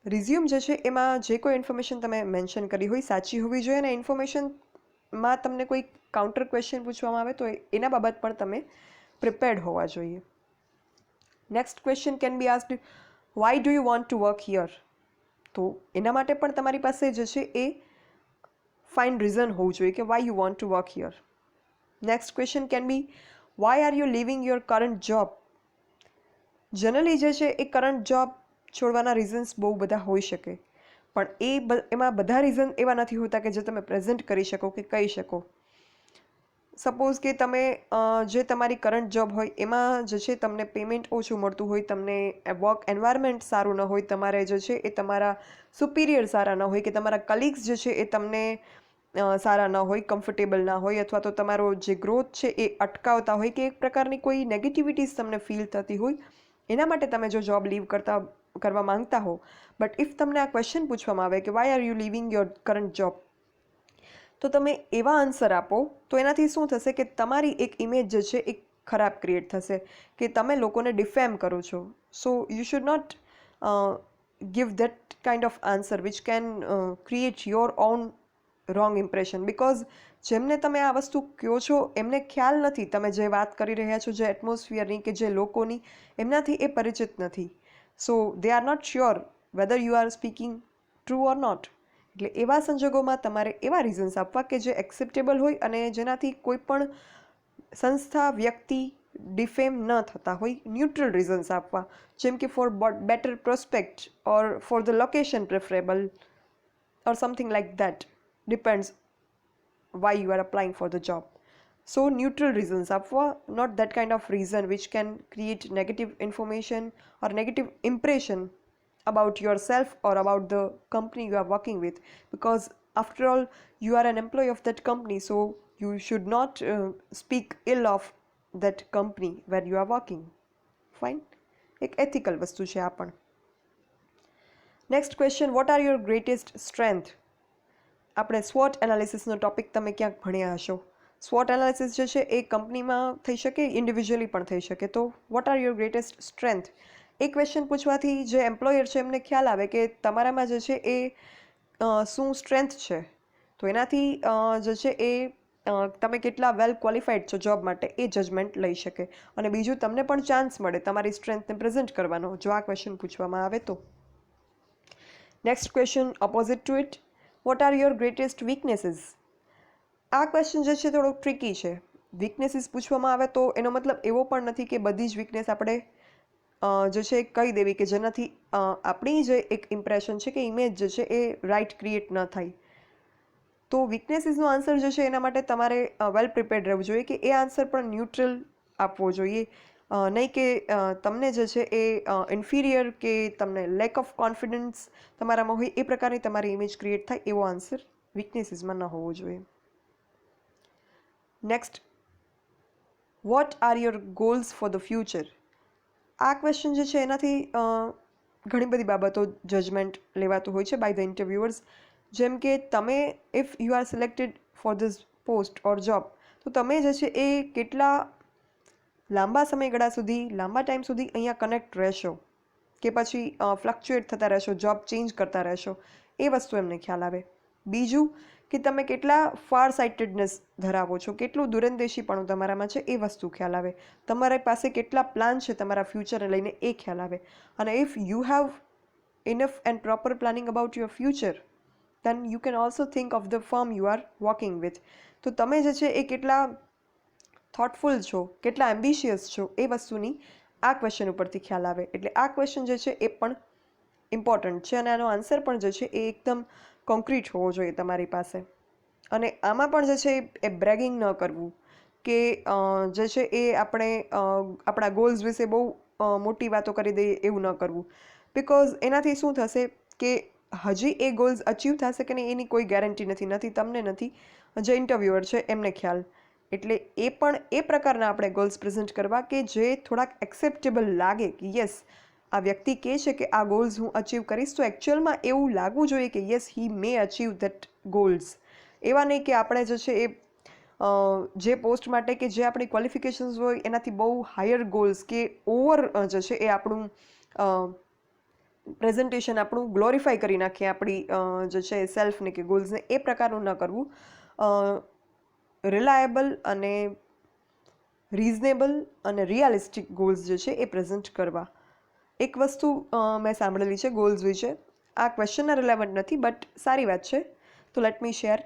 Resume જે છે એમાં જે કોઈ ઇન્ફોર્મેશન તમે મેન્શન કરી હોય સાચી હોવી જોઈએ અને ઇન્ફોર્મેશનમાં તમને કોઈ કાઉન્ટર ક્વેશ્ચન પૂછવામાં આવે તો એના બાબત પણ તમે પ્રિપેર્ડ હોવા જોઈએ. Next question can be asked, why do you want to work here. તો એના માટે પણ તમારી પાસે જે છે એ ફાઇન રીઝન હોવું જોઈએ કે why you want to work here. Next question can be, why are you living your current job. Generally જે છે એ કરંટ જોબ છોડવાના રીઝન્સ બહુ બધા હોઈ શકે, પણ એમાં બધા રીઝન એવા નથી હોતા કે જે તમે પ્રેઝન્ટ કરી શકો કે કહી શકો. સપોઝ કે તમે જે તમારી કરંટ જોબ હોય એમાં જે છે તમને પેમેન્ટ ઓછું મળતું હોય, તમને વર્ક એન્વાયરમેન્ટ સારું ન હોય, તમારે જે છે એ તમારા સુપિરિયર સારા ન હોય, કે તમારા કલીગ્સ જે છે એ તમને સારા ન હોય, કમ્ફર્ટેબલ ના હોય, અથવા તો તમારો જે ગ્રોથ છે એ અટકાવતા હોય, કે એક પ્રકારની કોઈ નેગેટિવિટીઝ તમને ફીલ થતી હોય, એના માટે તમે જો જોબ લીવ કરવા માંગતા હો, બટ ઇફ તમને આ ક્વેશ્ચન પૂછવામાં આવે કે why are you living your current job, તો તમે એવા આન્સર આપો તો એનાથી શું થશે કે તમારી એક ઇમેજ જે છે એ ખરાબ ક્રિએટ થશે, કે તમે લોકોને ડિફેમ કરો છો. So you should not give that kind of answer which can create your own wrong impression, because જેમને તમે આ વસ્તુ કહો છો એમને ખ્યાલ નથી, તમે જે વાત કરી રહ્યા છો, જે એટમોસ્ફિયરની કે જે લોકોની, એમનાથી એ પરિચિત નથી. So they are not sure whether you are speaking true or not. એટલે એવા સંજોગોમાં તમારે એવા રીઝન્સ આપવા કે જે એક્સેપ્ટેબલ હોય અને જેનાથી કોઈ પણ સંસ્થા, વ્યક્તિ ડિફેમ ન થતા હોય. ન્યુટ્રલ રીઝન્સ આપવા, જેમ કે for better prospect or for the location preferable or something like that, depends why you are applying for the job. So neutral reasons આપવા, not that kind of reason which can create negative information or negative impression about yourself or about the company you are working with, because after all you are an employee of that company, so you should not speak ill of that company where you are working. Fine, એક ethical વસ્તુ છે આ પણ. Next question, vote are your greatest strength? આપણે સ્વોટ એનાલિસિસનો topic તમે ક્યાંક ભણ્યા હશો. સ્વોટ એનાલિસિસ જે છે એ કંપનીમાં થઈ શકે, ઇન્ડિવિજ્યુઅલી પણ થઈ શકે. તો what are your greatest strength? એ ક્વેશ્ચન પૂછવાથી જે એમ્પ્લોયર છે એમને ખ્યાલ આવે કે તમારામાં જે છે એ શું સ્ટ્રેન્થ છે. તો એનાથી જે છે એ તમે કેટલા વેલ ક્વોલિફાઈડ છો જોબ માટે એ જજમેન્ટ લઈ શકે. અને બીજું, તમને પણ ચાન્સ મળે તમારી સ્ટ્રેન્થને પ્રેઝન્ટ કરવાનો જો આ ક્વેશ્ચન પૂછવામાં આવે તો. Next question, opposite to it, what are your greatest weaknesses? આ ક્વેશ્ચન જે છે થોડોક ટ્રિકી છે. વીકનેસીસ પૂછવામાં આવે તો એનો મતલબ એવો પણ નથી કે બધી જ વીકનેસ આપણે જે છે કહી દેવી, કે જેનાથી આપણી જે એક ઇમ્પ્રેશન છે કે ઇમેજ જે છે એ રાઇટ ક્રિએટ ન થાય. તો વીકનેસીસનો આન્સર જે છે એના માટે તમારે વેલ પ્રિપેર્ડ રહેવું જોઈએ, કે એ આન્સર પણ ન્યુટ્રલ આપવો જોઈએ. નહીં કે તમને જે છે એ ઇન્ફિરિયર કે તમને લેક ઓફ કોન્ફિડન્સ તમારામાં હોય એ પ્રકારની તમારી ઇમેજ ક્રિએટ થાય, એવો આન્સર વીકનેસીસમાં ન હોવો જોઈએ. Next, vote are your goals for the future? આ ક્વેશ્ચન જે છે એનાથી ઘણી બધી બાબતો જજમેન્ટ લેવાતું હોય છે બાય ધ ઇન્ટરવ્યુઅર્સ. જેમ કે તમે if you are selected for this post or job, તો તમે જે છે એ કેટલા લાંબા સમયગાળા સુધી, લાંબા ટાઈમ સુધી અહીંયા કનેક્ટ રહેશો, કે પછી ફ્લક્ચ્યુએટ થતા રહેશો, જોબ ચેન્જ કરતા રહેશો, એ વસ્તુ એમને ખ્યાલ આવે. બીજું, કે તમે કેટલા ફાર સાઇટેડનેસ ધરાવો છો, કેટલું દૂરંદેશીપણું તમારામાં છે એ વસ્તુ ખ્યાલ આવે. તમારી પાસે કેટલા પ્લાન છે તમારા ફ્યુચરને લઈને એ ખ્યાલ આવે. અને if you have enough and proper planning about your future, then you can also think of the firm you are working with. તો તમે જે છે એ કેટલા થોટફુલ છો, કેટલા એમ્બિશિયસ છો, એ વસ્તુની આ ક્વેશ્ચન ઉપરથી ખ્યાલ આવે. એટલે આ ક્વેશ્ચન જે છે એ પણ ઇમ્પોર્ટન્ટ છે અને આનો આન્સર પણ જે છે એ એકદમ કોન્ક્રીટ હોવો જોઈએ તમારી પાસે. અને આમાં પણ જે છે એ બ્રેગિંગ ન કરવું, કે જે છે એ આપણે આપણા ગોલ્સ વિશે બહુ મોટી વાતો કરી દઈએ એવું ન કરવું. બિકોઝ એનાથી શું થશે કે હજી એ ગોલ્સ અચીવ થશે કે નહીં એની કોઈ ગેરંટી નથી તમને, નથી જે ઇન્ટરવ્યુઅર છે એમને ખ્યાલ. એટલે એ પણ એ પ્રકારના આપણે ગોલ્સ પ્રેઝન્ટ કરવા કે જે થોડાક એક્સેપ્ટેબલ લાગે, કે યસ આ વ્યક્તિ કહે છે કે આ ગોલ્સ હું અચીવ કરીશ, તો એકચ્યુઅલમાં એવું લાગવું જોઈએ કે yes he May achieve that goals. એવા નહીં કે આપણે જે છે એ જે પોસ્ટ માટે કે જે આપણી ક્વોલિફિકેશન્સ હોય એનાથી બહુ હાયર ગોલ્સ કે ઓવર જે છે એ આપણું પ્રેઝન્ટેશન આપણું ગ્લોરીફાઈ કરી નાખીએ આપણી જે છે સેલ્ફને કે ગોલ્સને, એ પ્રકારનું ન કરવું. રિલાયેબલ અને રીઝનેબલ અને રિયાલિસ્ટિક ગોલ્સ જે છે એ પ્રેઝન્ટ કરવા. એક વસ્તુ મેં સાંભળેલી છે ગોલ્સ વિશે, આ ક્વેશ્ચનના રિલેવન્ટ નથી બટ સારી વાત છે, તો લેટ મી શેર.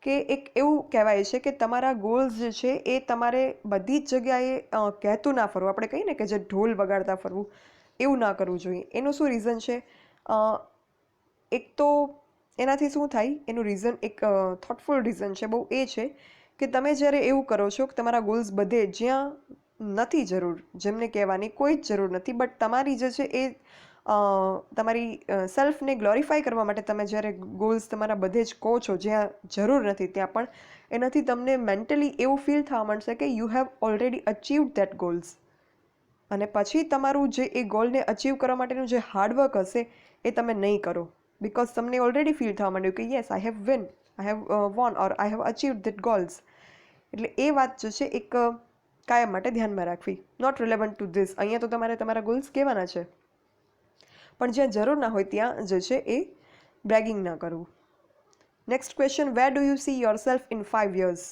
કે એક એવું કહેવાય છે કે તમારા ગોલ્સ જે છે એ તમારે બધી જ જગ્યાએ કહેતું ના ફરવું. આપણે કહીએ ને કે જે ઢોલ વગાડતા ફરવું, એવું ના કરવું જોઈએ. એનું શું રીઝન છે? એક તો એનાથી શું થાય, એનું રીઝન એક થોટફુલ રીઝન છે બહુ, એ છે કે તમે જ્યારે એવું કરો છો કે તમારા ગોલ્સ બધે જ્યાં નથી જરૂર, જેમને કહેવાની કોઈ જ જરૂર નથી, બટ તમારી જે છે એ તમારી સેલ્ફને ગ્લોરીફાય કરવા માટે તમે જ્યારે ગોલ્સ તમારા બધે જ કહો છો, જ્યાં જરૂર નથી ત્યાં પણ, એનાથી તમને મેન્ટલી એવું ફીલ થવા માંડશે કે you have already achieved that goals. અને પછી તમારું જે એ ગોલને અચીવ કરવા માટેનું જે હાર્ડવર્ક હશે એ તમે નહીં કરો, બિકોઝ તમને ઓલરેડી ફીલ થવા માંડ્યું કે yes I have won or I have achieved that goals. એટલે એ વાત જે છે એક કાયમ માટે ધ્યાનમાં રાખવી. Not relevant to this. અહીંયા તો તમારે તમારા ગોલ્સ કહેવાના છે, પણ જ્યાં જરૂર ના હોય ત્યાં જે છે એ બ્રેગિંગ ના કરવું. Next question, where do you see yourself in 5 years?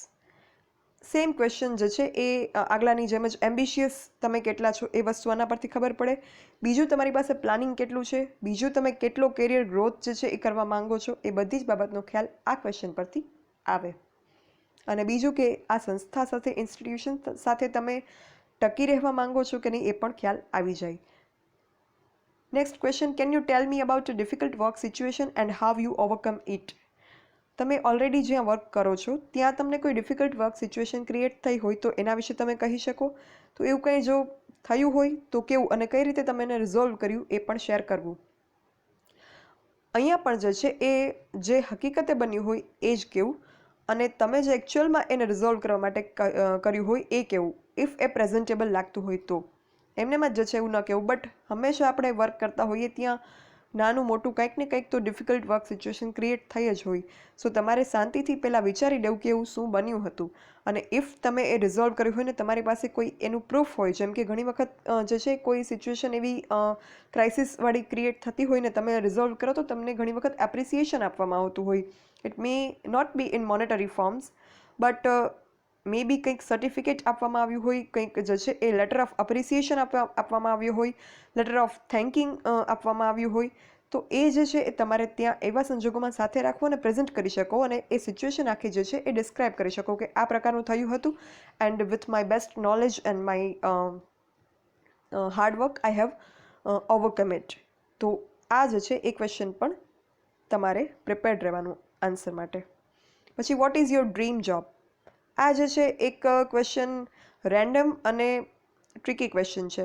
Same question જે છે એ આગલાની જેમ જ એમ્બિશિયસ તમે કેટલા છો એ વસ્તુ આના પરથી ખબર પડે. બીજું, તમારી પાસે પ્લાનિંગ કેટલું છે. બીજું, તમે કેટલો કેરિયર ગ્રોથ જે છે એ કરવા માંગો છો. એ બધી જ બાબતનો ખ્યાલ આ ક્વેશ્ચન પરથી આવે. અને બીજું કે આ સંસ્થા સાથે, ઇન્સ્ટિટ્યુશન સાથે તમે ટકી રહેવા માંગો છો કે નહીં એ પણ ખ્યાલ આવી જાય. Next question, can you tell me about a difficult work situation and how you overcome it? તમે ઓલરેડી જ્યાં વર્ક કરો છો ત્યાં તમને કોઈ ડિફિકલ્ટ વર્ક સિચ્યુએશન ક્રિએટ થઈ હોય તો એના વિશે તમે કહી શકો. તો એવું કંઈ જો થયું હોય તો કેવું અને કઈ રીતે તમે એને રિઝોલ્વ કર્યું એ પણ શેર કરવું. અહીંયા પણ જે છે એ જે હકીકતે બન્યું હોય એ જ કેવું, અને તમે જે એકચ્યુઅલમાં એને રિઝોલ્વ કરવા માટે કર્યું હોય એ કેવું, ઇફ એ પ્રેઝન્ટેબલ લાગતું હોય તો. એમનેમાં જ છે એવું ન કહેવું. બટ હંમેશા આપણે વર્ક કરતા હોઈએ ત્યાં નાનું મોટું કંઈક ને કંઈક તો ડિફિકલ્ટ વર્ક સિચ્યુએશન ક્રિએટ થઈ જ હોય. સો તમારે શાંતિથી પહેલાં વિચારી લેવું કે એવું શું બન્યું હતું, અને ઇફ તમે એ રિઝોલ્વ કર્યું હોય ને તમારી પાસે કોઈ એનું પ્રૂફ હોય, જેમ કે ઘણી વખત જે છે કોઈ સિચ્યુએશન એવી ક્રાઇસિસવાળી ક્રિએટ થતી હોય ને તમે રિઝોલ્વ કરો તો તમને ઘણી વખત એપ્રિસિએશન આપવામાં આવતું હોય. It may not be in monetary forms, but may be કંઈક સર્ટિફિકેટ આપવામાં આવ્યું હોય, કંઈક જે છે એ લેટર ઓફ અપ્રિસિએશન આપવામાં આવ્યું હોય, લેટર ઓફ થેન્કિંગ આપવામાં આવ્યું હોય. તો એ જે છે એ તમારે ત્યાં એવા સંજોગોમાં સાથે રાખવો અને પ્રેઝન્ટ કરી શકો, અને એ સિચ્યુએશન આખી જે છે એ ડિસ્ક્રાઇબ કરી શકો કે આ પ્રકારનું થયું હતું, and with my best knowledge and my hard work I have overcome it. તો આ જે છે એ ક્વેશ્ચન પણ તમારે પ્રિપેર્ડ રહેવાનું આન્સર માટે. પછી, what is your dream job? આ જે છે એક ક્વેશ્ચન રેન્ડમ અને ટ્રિકી ક્વેશ્ચન છે.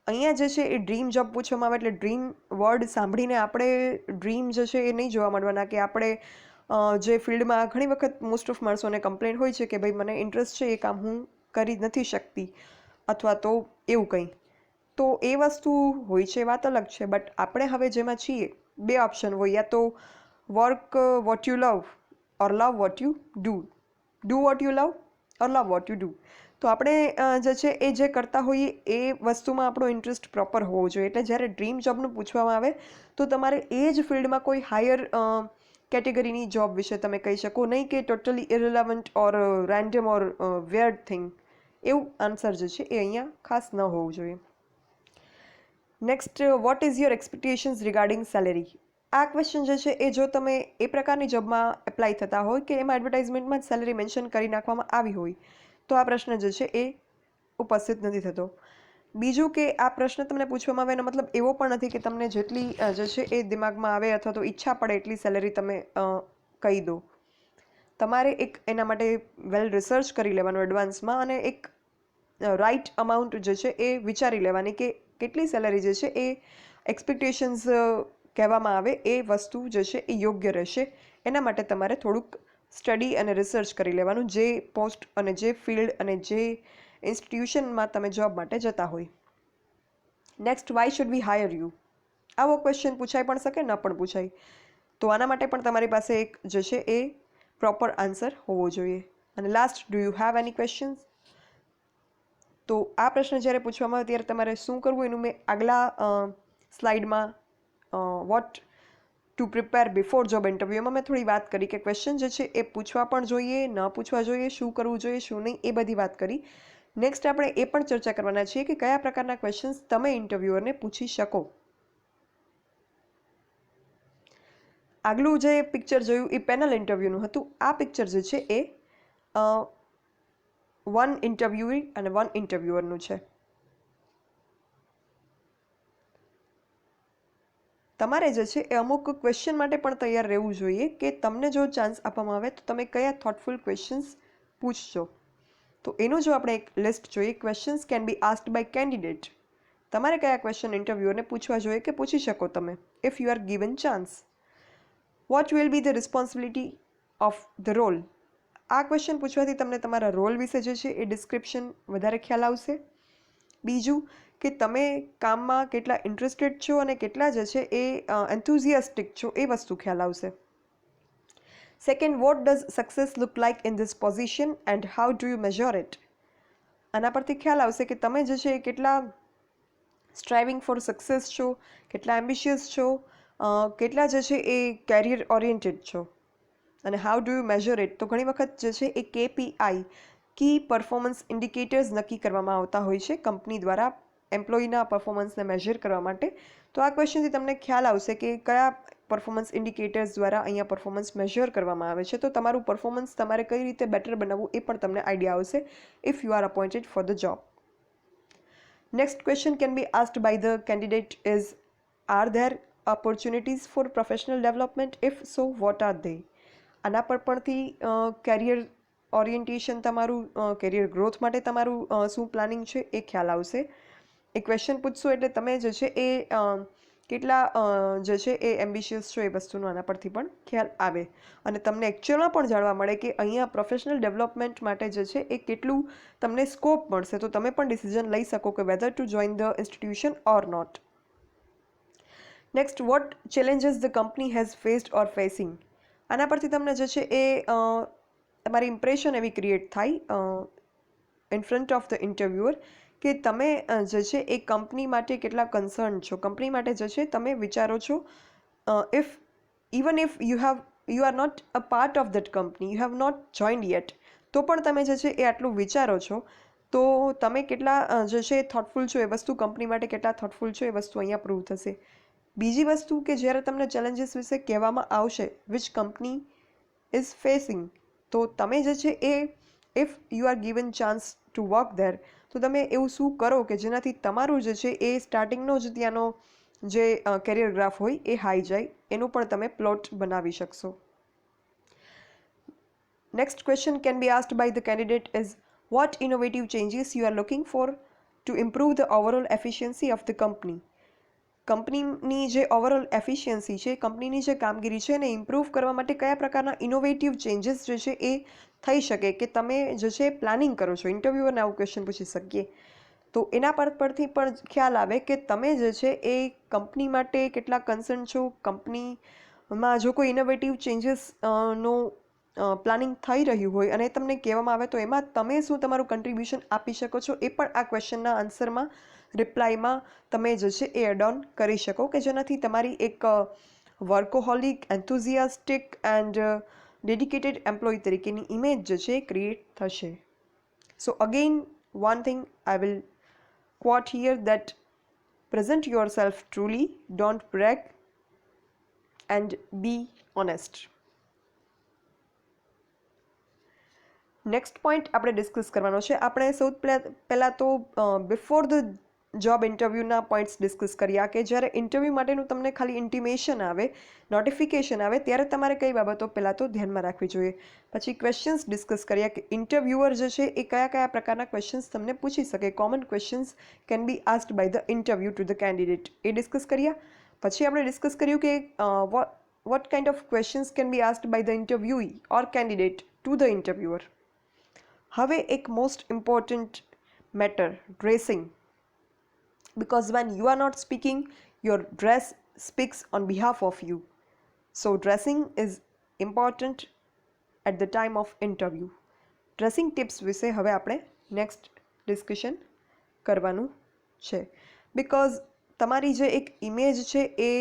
અહીંયા જે છે એ ડ્રીમ જોબ પૂછવામાં આવે એટલે ડ્રીમ વર્ડ સાંભળીને આપણે ડ્રીમ જે છે એ નહીં જોવા મળવાના કે આપણે જે ફિલ્ડમાં ઘણી વખત મોસ્ટ ઓફ માણસોને કમ્પ્લેન હોય છે કે ભાઈ મને ઇન્ટરેસ્ટ છે એ કામ હું કરી નથી શકતી, અથવા તો એવું કંઈ. તો એ વસ્તુ હોય છે, વાત અલગ છે. બટ આપણે હવે જેમાં છીએ બે ઓપ્શન હોય, યા તો work what you love or love what you do. Do what you love or love what you do. તો આપણે જે છે એ જે કરતા હોઈએ એ વસ્તુમાં આપણો ઇન્ટરેસ્ટ પ્રોપર હોવો જોઈએ. એટલે જ્યારે ડ્રીમ જોબનું પૂછવામાં આવે તો તમારે એ જ ફિલ્ડમાં કોઈ હાયર કેટેગરીની જોબ વિશે તમે કહી શકો, નહીં કે ટોટલી ઇરરિલેવન્ટ ઓર રેન્ડમ ઓર વેર્ડ થિંગ. એવું આન્સર જે છે એ અહીંયા ખાસ ન હોવું જોઈએ. Next, what is your expectations regarding salary? આ ક્વેશ્ચન જે છે એ જો તમે એ પ્રકારની જોબમાં એપ્લાય થતા હોય કે એમાં એડવર્ટાઇઝમેન્ટમાં જ સેલેરી મેન્શન કરી નાખવામાં આવી હોય તો આ પ્રશ્ન જે છે એ ઉપસ્થિત નથી થતો. બીજું કે આ પ્રશ્ન તમને પૂછવામાં આવે એનો મતલબ એવો પણ નથી કે તમને જેટલી જે છે એ દિમાગમાં આવે અથવા તો ઈચ્છા પડે એટલી સેલેરી તમે કહી દો. તમારે એક એના માટે વેલ રિસર્ચ કરી લેવાનું એડવાન્સમાં, અને એક રાઇટ અમાઉન્ટ જે છે એ વિચારી લેવાની કે કેટલી સેલેરી જે છે એ એક્સપેક્ટેશન્સ કહેવામાં આવે એ વસ્તુ જે છે એ યોગ્ય રહેશે. એના માટે તમારે થોડુંક સ્ટડી અને રિસર્ચ કરી લેવાનું, જે પોસ્ટ અને જે ફિલ્ડ અને જે ઇન્સ્ટિટ્યુશનમાં તમે જોબ માટે જતા હોય. Next, why should we higher you? આવો ક્વેશ્ચન પૂછાઈ પણ શકે, ન પણ પૂછાય. તો આના માટે પણ તમારી પાસે એક જે છે એ પ્રોપર આન્સર હોવો જોઈએ. અને last, do you have any questions? તો આ પ્રશ્ન જ્યારે પૂછવામાં આવે ત્યારે તમારે શું કરવું એનું મેં આગલા સ્લાઇડમાં what to prepare before job ઇન્ટરવ્યૂમાં મેં થોડી વાત કરી કે ક્વેશ્ચન જે છે એ પૂછવા પણ જોઈએ, ન પૂછવા જોઈએ, શું કરવું જોઈએ, શું નહીં, એ બધી વાત કરી. નેક્સ્ટ આપણે એ પણ ચર્ચા કરવાના છીએ કે કયા પ્રકારના ક્વેશ્ચન્સ તમે ઇન્ટરવ્યુઅરને પૂછી શકો. આગલું જે પિક્ચર જોયું એ પેનલ ઇન્ટરવ્યૂનું હતું. આ પિક્ચર જે છે એ વન ઇન્ટરવ્યુઈ અને વન ઇન્ટરવ્યુઅરનું છે. તમારે જે છે એ અમુક ક્વેશ્ચન માટે પણ તૈયાર રહેવું જોઈએ કે તમને જો ચાન્સ આપવામાં આવે તો તમે કયા થોટફુલ ક્વેશ્ચન્સ પૂછશો. તો એનું જો આપણે એક લિસ્ટ જોઈએ, questions can be asked by candidate તમારે કયા ક્વેશ્ચન ઇન્ટરવ્યુઅરને પૂછવા જોઈએ કે પૂછી શકો તમે if you are given chance. What will be the responsibility of the role. આ ક્વેશ્ચન પૂછવાથી તમને તમારા રોલ વિશે જે છે એ ડિસ્ક્રિપ્શન વધારે ખ્યાલ આવશે. બીજું કે તમે કામમાં કેટલા ઇન્ટરેસ્ટેડ છો અને કેટલા જે છે એ એન્થુઝિયાસ્ટિક છો એ વસ્તુ ખ્યાલ આવશે. Second, what does success look like in this position and how do you measure it. આના પરથી ખ્યાલ આવશે કે તમે જે છે એ કેટલા સ્ટ્રાઇવિંગ ફોર સક્સેસ છો, કેટલા એમ્બિશિયસ છો, કેટલા જે છે એ કેરિયર ઓરિએન્ટેડ છો. અને how do you measure it, તો ઘણી વખત જે છે એ KPI કી પરફોર્મન્સ ઇન્ડિકેટર્સ નક્કી કરવામાં આવતા હોય છે કંપની દ્વારા એમ્પ્લોયીના પરફોર્મન્સને મેઝર કરવા માટે. તો આ ક્વેશ્ચનથી તમને ખ્યાલ આવશે કે કયા પરફોર્મન્સ ઇન્ડિકેટર્સ દ્વારા અહીંયા પરફોર્મન્સ મેઝર કરવામાં આવે છે. તો તમારું પરફોર્મન્સ તમારે કઈ રીતે બેટર બનાવવું એ પણ તમને આઈડિયા આવશે if you are appointed for the job. Next question can be asked by the candidate is, are there opportunities for professional development? If so, what are they? આના પર પરથી કેરિયર ઓરિએન્ટેશન તમારું, career growth માટે તમારું શું planning છે એ ખ્યાલ આવશે. એ ક્વેશ્ચન પૂછશો એટલે તમે જે છે એ કેટલા જે છે એ એમ્બિશિયસ છો એ વસ્તુનો આના પરથી પણ ખ્યાલ આવે. અને તમને એકચ્યુઅલમાં પણ જાણવા મળે કે અહીંયા પ્રોફેશનલ ડેવલપમેન્ટ માટે જે છે એ કેટલું તમને સ્કોપ મળશે. તો તમે પણ ડિસિઝન લઈ શકો કે whether to join the institution or not. Next, what challenges the company has faced or facing. આના પરથી તમને જે છે એ તમારી ઇમ્પ્રેશન એવી ક્રિએટ થાય in front of the interviewer કે તમે જે છે એ કંપની માટે કેટલા કન્સર્ન છો, કંપની માટે જે છે તમે વિચારો છો. Even if you are not a part of that company, you have not joined yet, તો પણ તમે જે છે એ આટલું વિચારો છો. તો તમે કેટલા જે છે થોટફુલ છો એ વસ્તુ, કંપની માટે કેટલા થોટફુલ છો એ વસ્તુ અહીંયા પ્રૂવ થશે. બીજી વસ્તુ કે જ્યારે તમને ચેલેન્જીસ વિશે કહેવામાં આવશે વિચ કંપની ઇઝ ફેસિંગ, તો તમે જે છે એ if you are given chance to work there, તો તમે એવું શું કરો કે જેનાથી તમારું જે છે એ સ્ટાર્ટિંગનો જ ત્યાંનો જે કેરિયર ગ્રાફ હોય એ હાઈ જાય, એનું પણ તમે પ્લોટ બનાવી શકશો. Next question can be asked by the candidate is, what innovative changes you are looking for to improve the overall efficiency of the company. કંપનીની જે ઓવરઓલ એફિશિયન્સી છે, કંપનીની જે કામગીરી છે એને ઇમ્પ્રૂવ કરવા માટે કયા પ્રકારના ઇનોવેટિવ ચેન્જીસ જે છે એ થઈ શકે કે તમે જે છે પ્લાનિંગ કરો છો. ઇન્ટરવ્યુઅરને આવું ક્વેશ્ચન પૂછી શકીએ. તો એના પરથી પણ ખ્યાલ આવે કે તમે જે છે એ કંપની માટે કેટલા કન્સર્ન છો. કંપનીમાં જો કોઈ ઇનોવેટિવ ચેન્જીસ નો પ્લાનિંગ થઈ રહ્યું હોય અને તમને કહેવામાં આવે તો એમાં તમે શું તમારું કન્ટ્રીબ્યુશન આપી શકો છો, એ પણ આ ક્વેશ્ચનના આન્સરમાં, રિપ્લાયમાં તમે જે છે એ એડ ઓન કરી શકો કે જેનાથી તમારી એક વર્કોહોલિક, એન્થુઝિયાસ્ટિક એન્ડ ડેડિકેટેડ એમ્પ્લોય તરીકેની ઇમેજ જે છે એ ક્રિએટ થશે. સો again one thing I will quote here, that present yourself truly, don't brag and be honest. Next point આપણે ડિસ્કસ કરવાનો છે. આપણે સૌથી પહેલાં તો બિફોર ધ જોબ ઇન્ટરવ્યૂના પોઈન્ટ્સ ડિસ્કસ કર્યા કે જ્યારે ઇન્ટરવ્યૂ માટેનું તમને ખાલી ઇન્ટિમેશન આવે, નોટિફિકેશન આવે, ત્યારે તમારે કઈ બાબતો પહેલાં તો ધ્યાનમાં રાખવી જોઈએ. પછી ક્વેશ્ચન્સ ડિસ્કસ કર્યા કે ઇન્ટરવ્યુઅર જે છે એ કયા કયા પ્રકારના ક્વેશ્ચન્સ તમને પૂછી શકે, common questions can be asked by the interview to the candidate, એ ડિસ્કસ કર્યા. પછી આપણે ડિસ્કસ કર્યું કે what kind of questions can be asked by the interviewee or candidate to the interviewer. હવે એક most important matter, dressing. Because when you are not speaking, your dress speaks on behalf of you. So dressing is important at the time of interview. Dressing tips વિશે હવે આપણે next discussion કરવાનું છે. Because તમારી જે એક image છે એ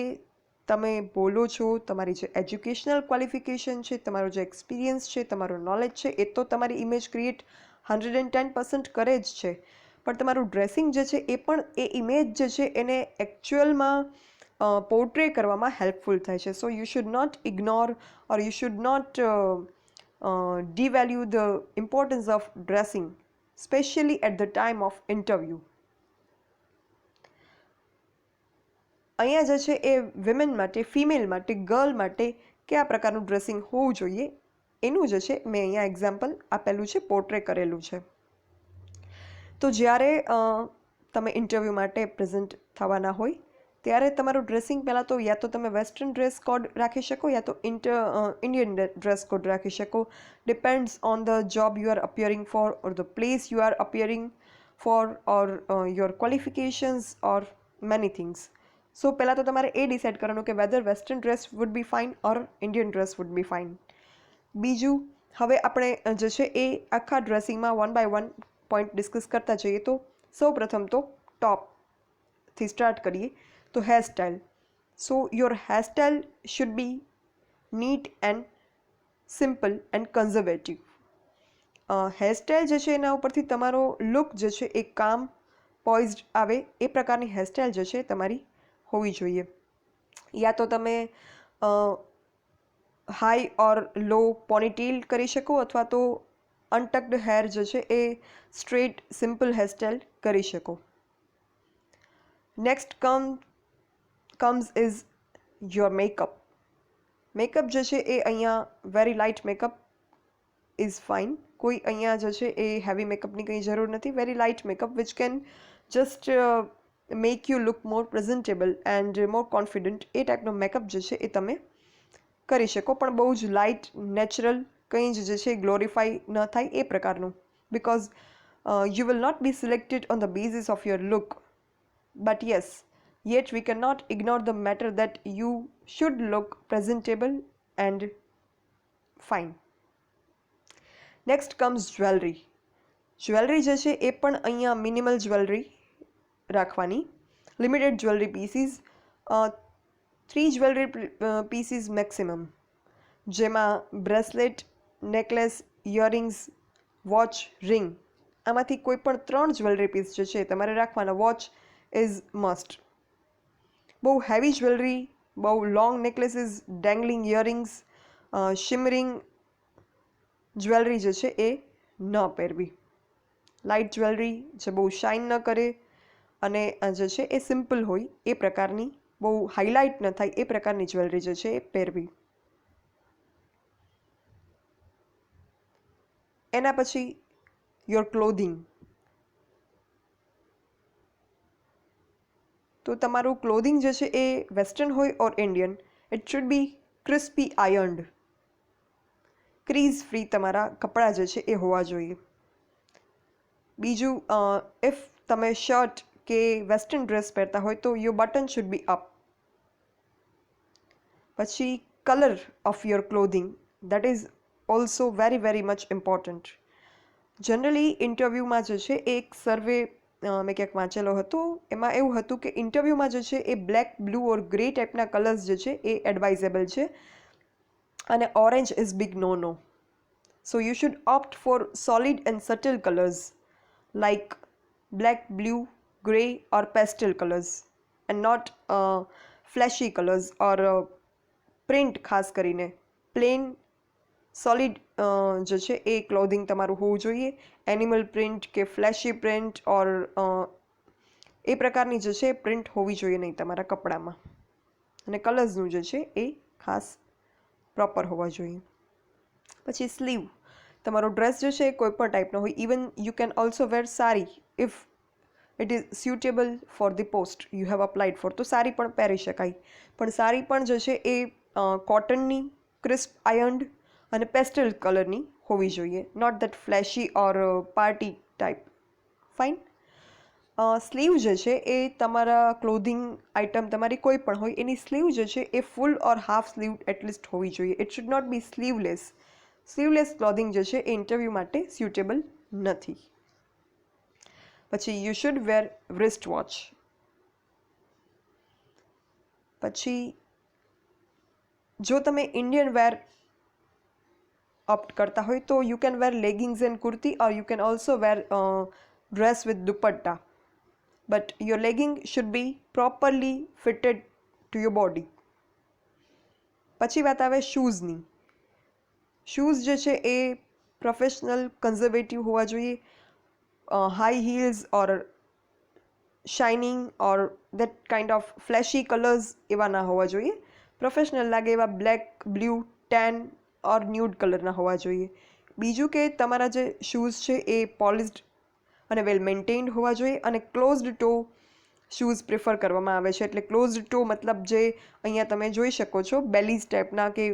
તમે બોલો છો, તમારી જે એજ્યુકેશનલ ક્વોલિફિકેશન છે, તમારો જે એક્સપિરિયન્સ છે, તમારો નોલેજ છે, એ તો તમારી ઇમેજ ક્રિએટ 110% કરે જ છે. પણ તમારું ડ્રેસિંગ જે છે એ પણ એ ઇમેજ જે છે એને એકચ્યુઅલમાં પોર્ટ્રે કરવામાં હેલ્પફુલ થાય છે. So you should not ignore or you should not devalue the importance of dressing, especially at the time of interview. અહીંયા જે છે એ વિમેન માટે, ફિમેલ માટે, ગર્લ માટે કયા પ્રકારનું ડ્રેસિંગ હોવું જોઈએ એનું જે છે મેં અહીંયા એક્ઝામ્પલ આપેલું છે, પોર્ટ્રે કરેલું છે. તો જ્યારે તમે ઇન્ટરવ્યૂ માટે પ્રેઝન્ટ થવાના હોય ત્યારે તમારું ડ્રેસિંગ પહેલાં તો યા તો તમે વેસ્ટર્ન ડ્રેસ કોડ રાખી શકો યા તો ઇન્ડિયન ડ્રેસ કોડ રાખી શકો. Depends on the job you are appearing for or the place you are appearing for or your qualifications or many things. So પહેલાં તો તમારે એ ડિસાઇડ કરવાનું કે whether western dress would be fine or Indian dress would be fine. બીજું હવે આપણે જે છે એ આખા ડ્રેસિંગમાં 1 by 1 પોઈન્ટ ડિસ્કસ કરતા જઈએ. તો સૌ પ્રથમ તો ટોપથી સ્ટાર્ટ કરીએ તો hairstyle. So your hairstyle should be neat and simple and conservative. Hairstyle જે છે એના ઉપરથી તમારો લુક જે છે એ કામ પોઇઝડ આવે એ પ્રકારની હેરસ્ટાઇલ જે છે તમારી હોવી જોઈએ. યા તો તમે હાઈ ઓર લો પોનીટેલ કરી શકો અથવા તો અનટક્ડ હેર જે છે એ સ્ટ્રેટ સિમ્પલ હેરસ્ટાઇલ કરી શકો. Next comes is your makeup. Makeup જે છે એ અહીંયા very light makeup is fine. કોઈ અહીંયા જે છે એ હેવી મેકઅપની કંઈ જરૂર નથી. Very light makeup which can just make you look more presentable and more confident. એ ટાઈપનો મેકઅપ જે છે એ તમે કરી શકો, પણ બહુ જ લાઇટ નેચરલ કંઈ જ જે છે ગ્લોરીફાઈ ન થાય એ પ્રકારનું. Because you will not be selected on the basis of your look, but yes yet we cannot ignore the matter that you should look presentable and fine. Next comes jewelry. Jewellery જે છે એ પણ અહીંયા minimal jewellery રાખવાની. Limited jewellery pieces, 3 jewellery pieces maximum, જેમાં bracelet, necklace, earrings, watch, ring, આમાંથી કોઈ પણ 3 જ્વેલરી પીસ જે છે તમારે રાખવાના. Watch is must. બહુ હેવી જ્વેલરી, બહુ લોંગ નેકલેસીસ, ડેંગલિંગ ઇયરિંગ્સ, શિમરિંગ જ્વેલરી જે છે એ ન પહેરવી. લાઇટ જ્વેલરી જે બહુ શાઇન ન કરે અને જે છે એ સિમ્પલ હોય એ પ્રકારની, બહુ હાઇલાઇટ ન થાય એ પ્રકારની જ્વેલરી જે છે એ પહેરવી. એના પછી યોર ક્લોધિંગ. તો તમારું ક્લોધિંગ જે છે એ વેસ્ટર્ન હોય or Indian, it should be crispy ironed. Crease free તમારા કપડાં જે છે એ હોવા જોઈએ. બીજું, ઇફ તમે શર્ટ કે વેસ્ટર્ન ડ્રેસ પહેરતા હોય તો your button should be up. પછી colour of your clothing, that is also very very much important. Generally ઇન્ટરવ્યૂમાં જે છે એક સર્વે મેં ક્યાંક વાંચેલો હતો. એમાં એવું હતું કે ઇન્ટરવ્યૂમાં જે છે એ બ્લેક, બ્લુ ઓર ગ્રે ટાઈપના કલર્સ જે છે એ એડવાઇઝેબલ છે અને orange is big no. So you should opt for solid and subtle colours like black, blue, grey or pastel colors and not flashy colors or print. ખાસ કરીને plain solid જે છે એ ક્લોધિંગ તમારું હોવું જોઈએ. એનિમલ પ્રિન્ટ કે ફ્લેશી print ઓર એ પ્રકારની જે છે પ્રિન્ટ હોવી જોઈએ નહીં તમારા કપડામાં. અને કલર્સનું જે છે એ ખાસ પ્રોપર હોવા જોઈએ. પછી સ્લીવ. તમારો ડ્રેસ જે છે એ કોઈ પણ ટાઈપનો હોય. Even you can also wear sari if it is suitable for the post you have applied for. તો સારી પણ પહેરી શકાય, પણ સારી પણ જે છે એ કોટનની, ક્રિસ્પ આયર્ન્ડ અને પેસ્ટલ કલરની હોવી જોઈએ. Not that flashy or party type. Fine. Sleeve જે છે એ તમારા ક્લોધિંગ આઇટમ તમારી કોઈ પણ હોય એની સ્લીવ જે છે એ full or half sleeve at least હોવી જોઈએ. It should not be sleeveless. Sleeveless clothing જે છે એ ઇન્ટરવ્યૂ માટે સ્યુટેબલ નથી. પછી you should wear wrist watch. પછી જો તમે ઇન્ડિયન વેર ઓપ્ટ કરતા હોય તો you can wear leggings and kurti or you can also wear dress with dupatta. But your legging should be properly fitted to your body. પછી વાત આવે શૂઝની. શૂઝ જે છે એ પ્રોફેશનલ, કન્ઝર્વેટિવ હોવા જોઈએ. High heels or shining or that kind of flashy colours એવા ના હોવા જોઈએ. પ્રોફેશનલ લાગે એવા black, blue, tan or nude કલરના હોવા જોઈએ. બીજું કે તમારા જે શૂઝ છે એ પોલિશ્ડ અને વેલ મેન્ટેન્ડ હોવા જોઈએ અને ક્લોઝડ ટો શૂઝ પ્રિફર કરવામાં આવે છે. એટલે ક્લોઝડ ટો મતલબ જે અહીંયા તમે જોઈ શકો છો બેલીઝ ટાઈપના કે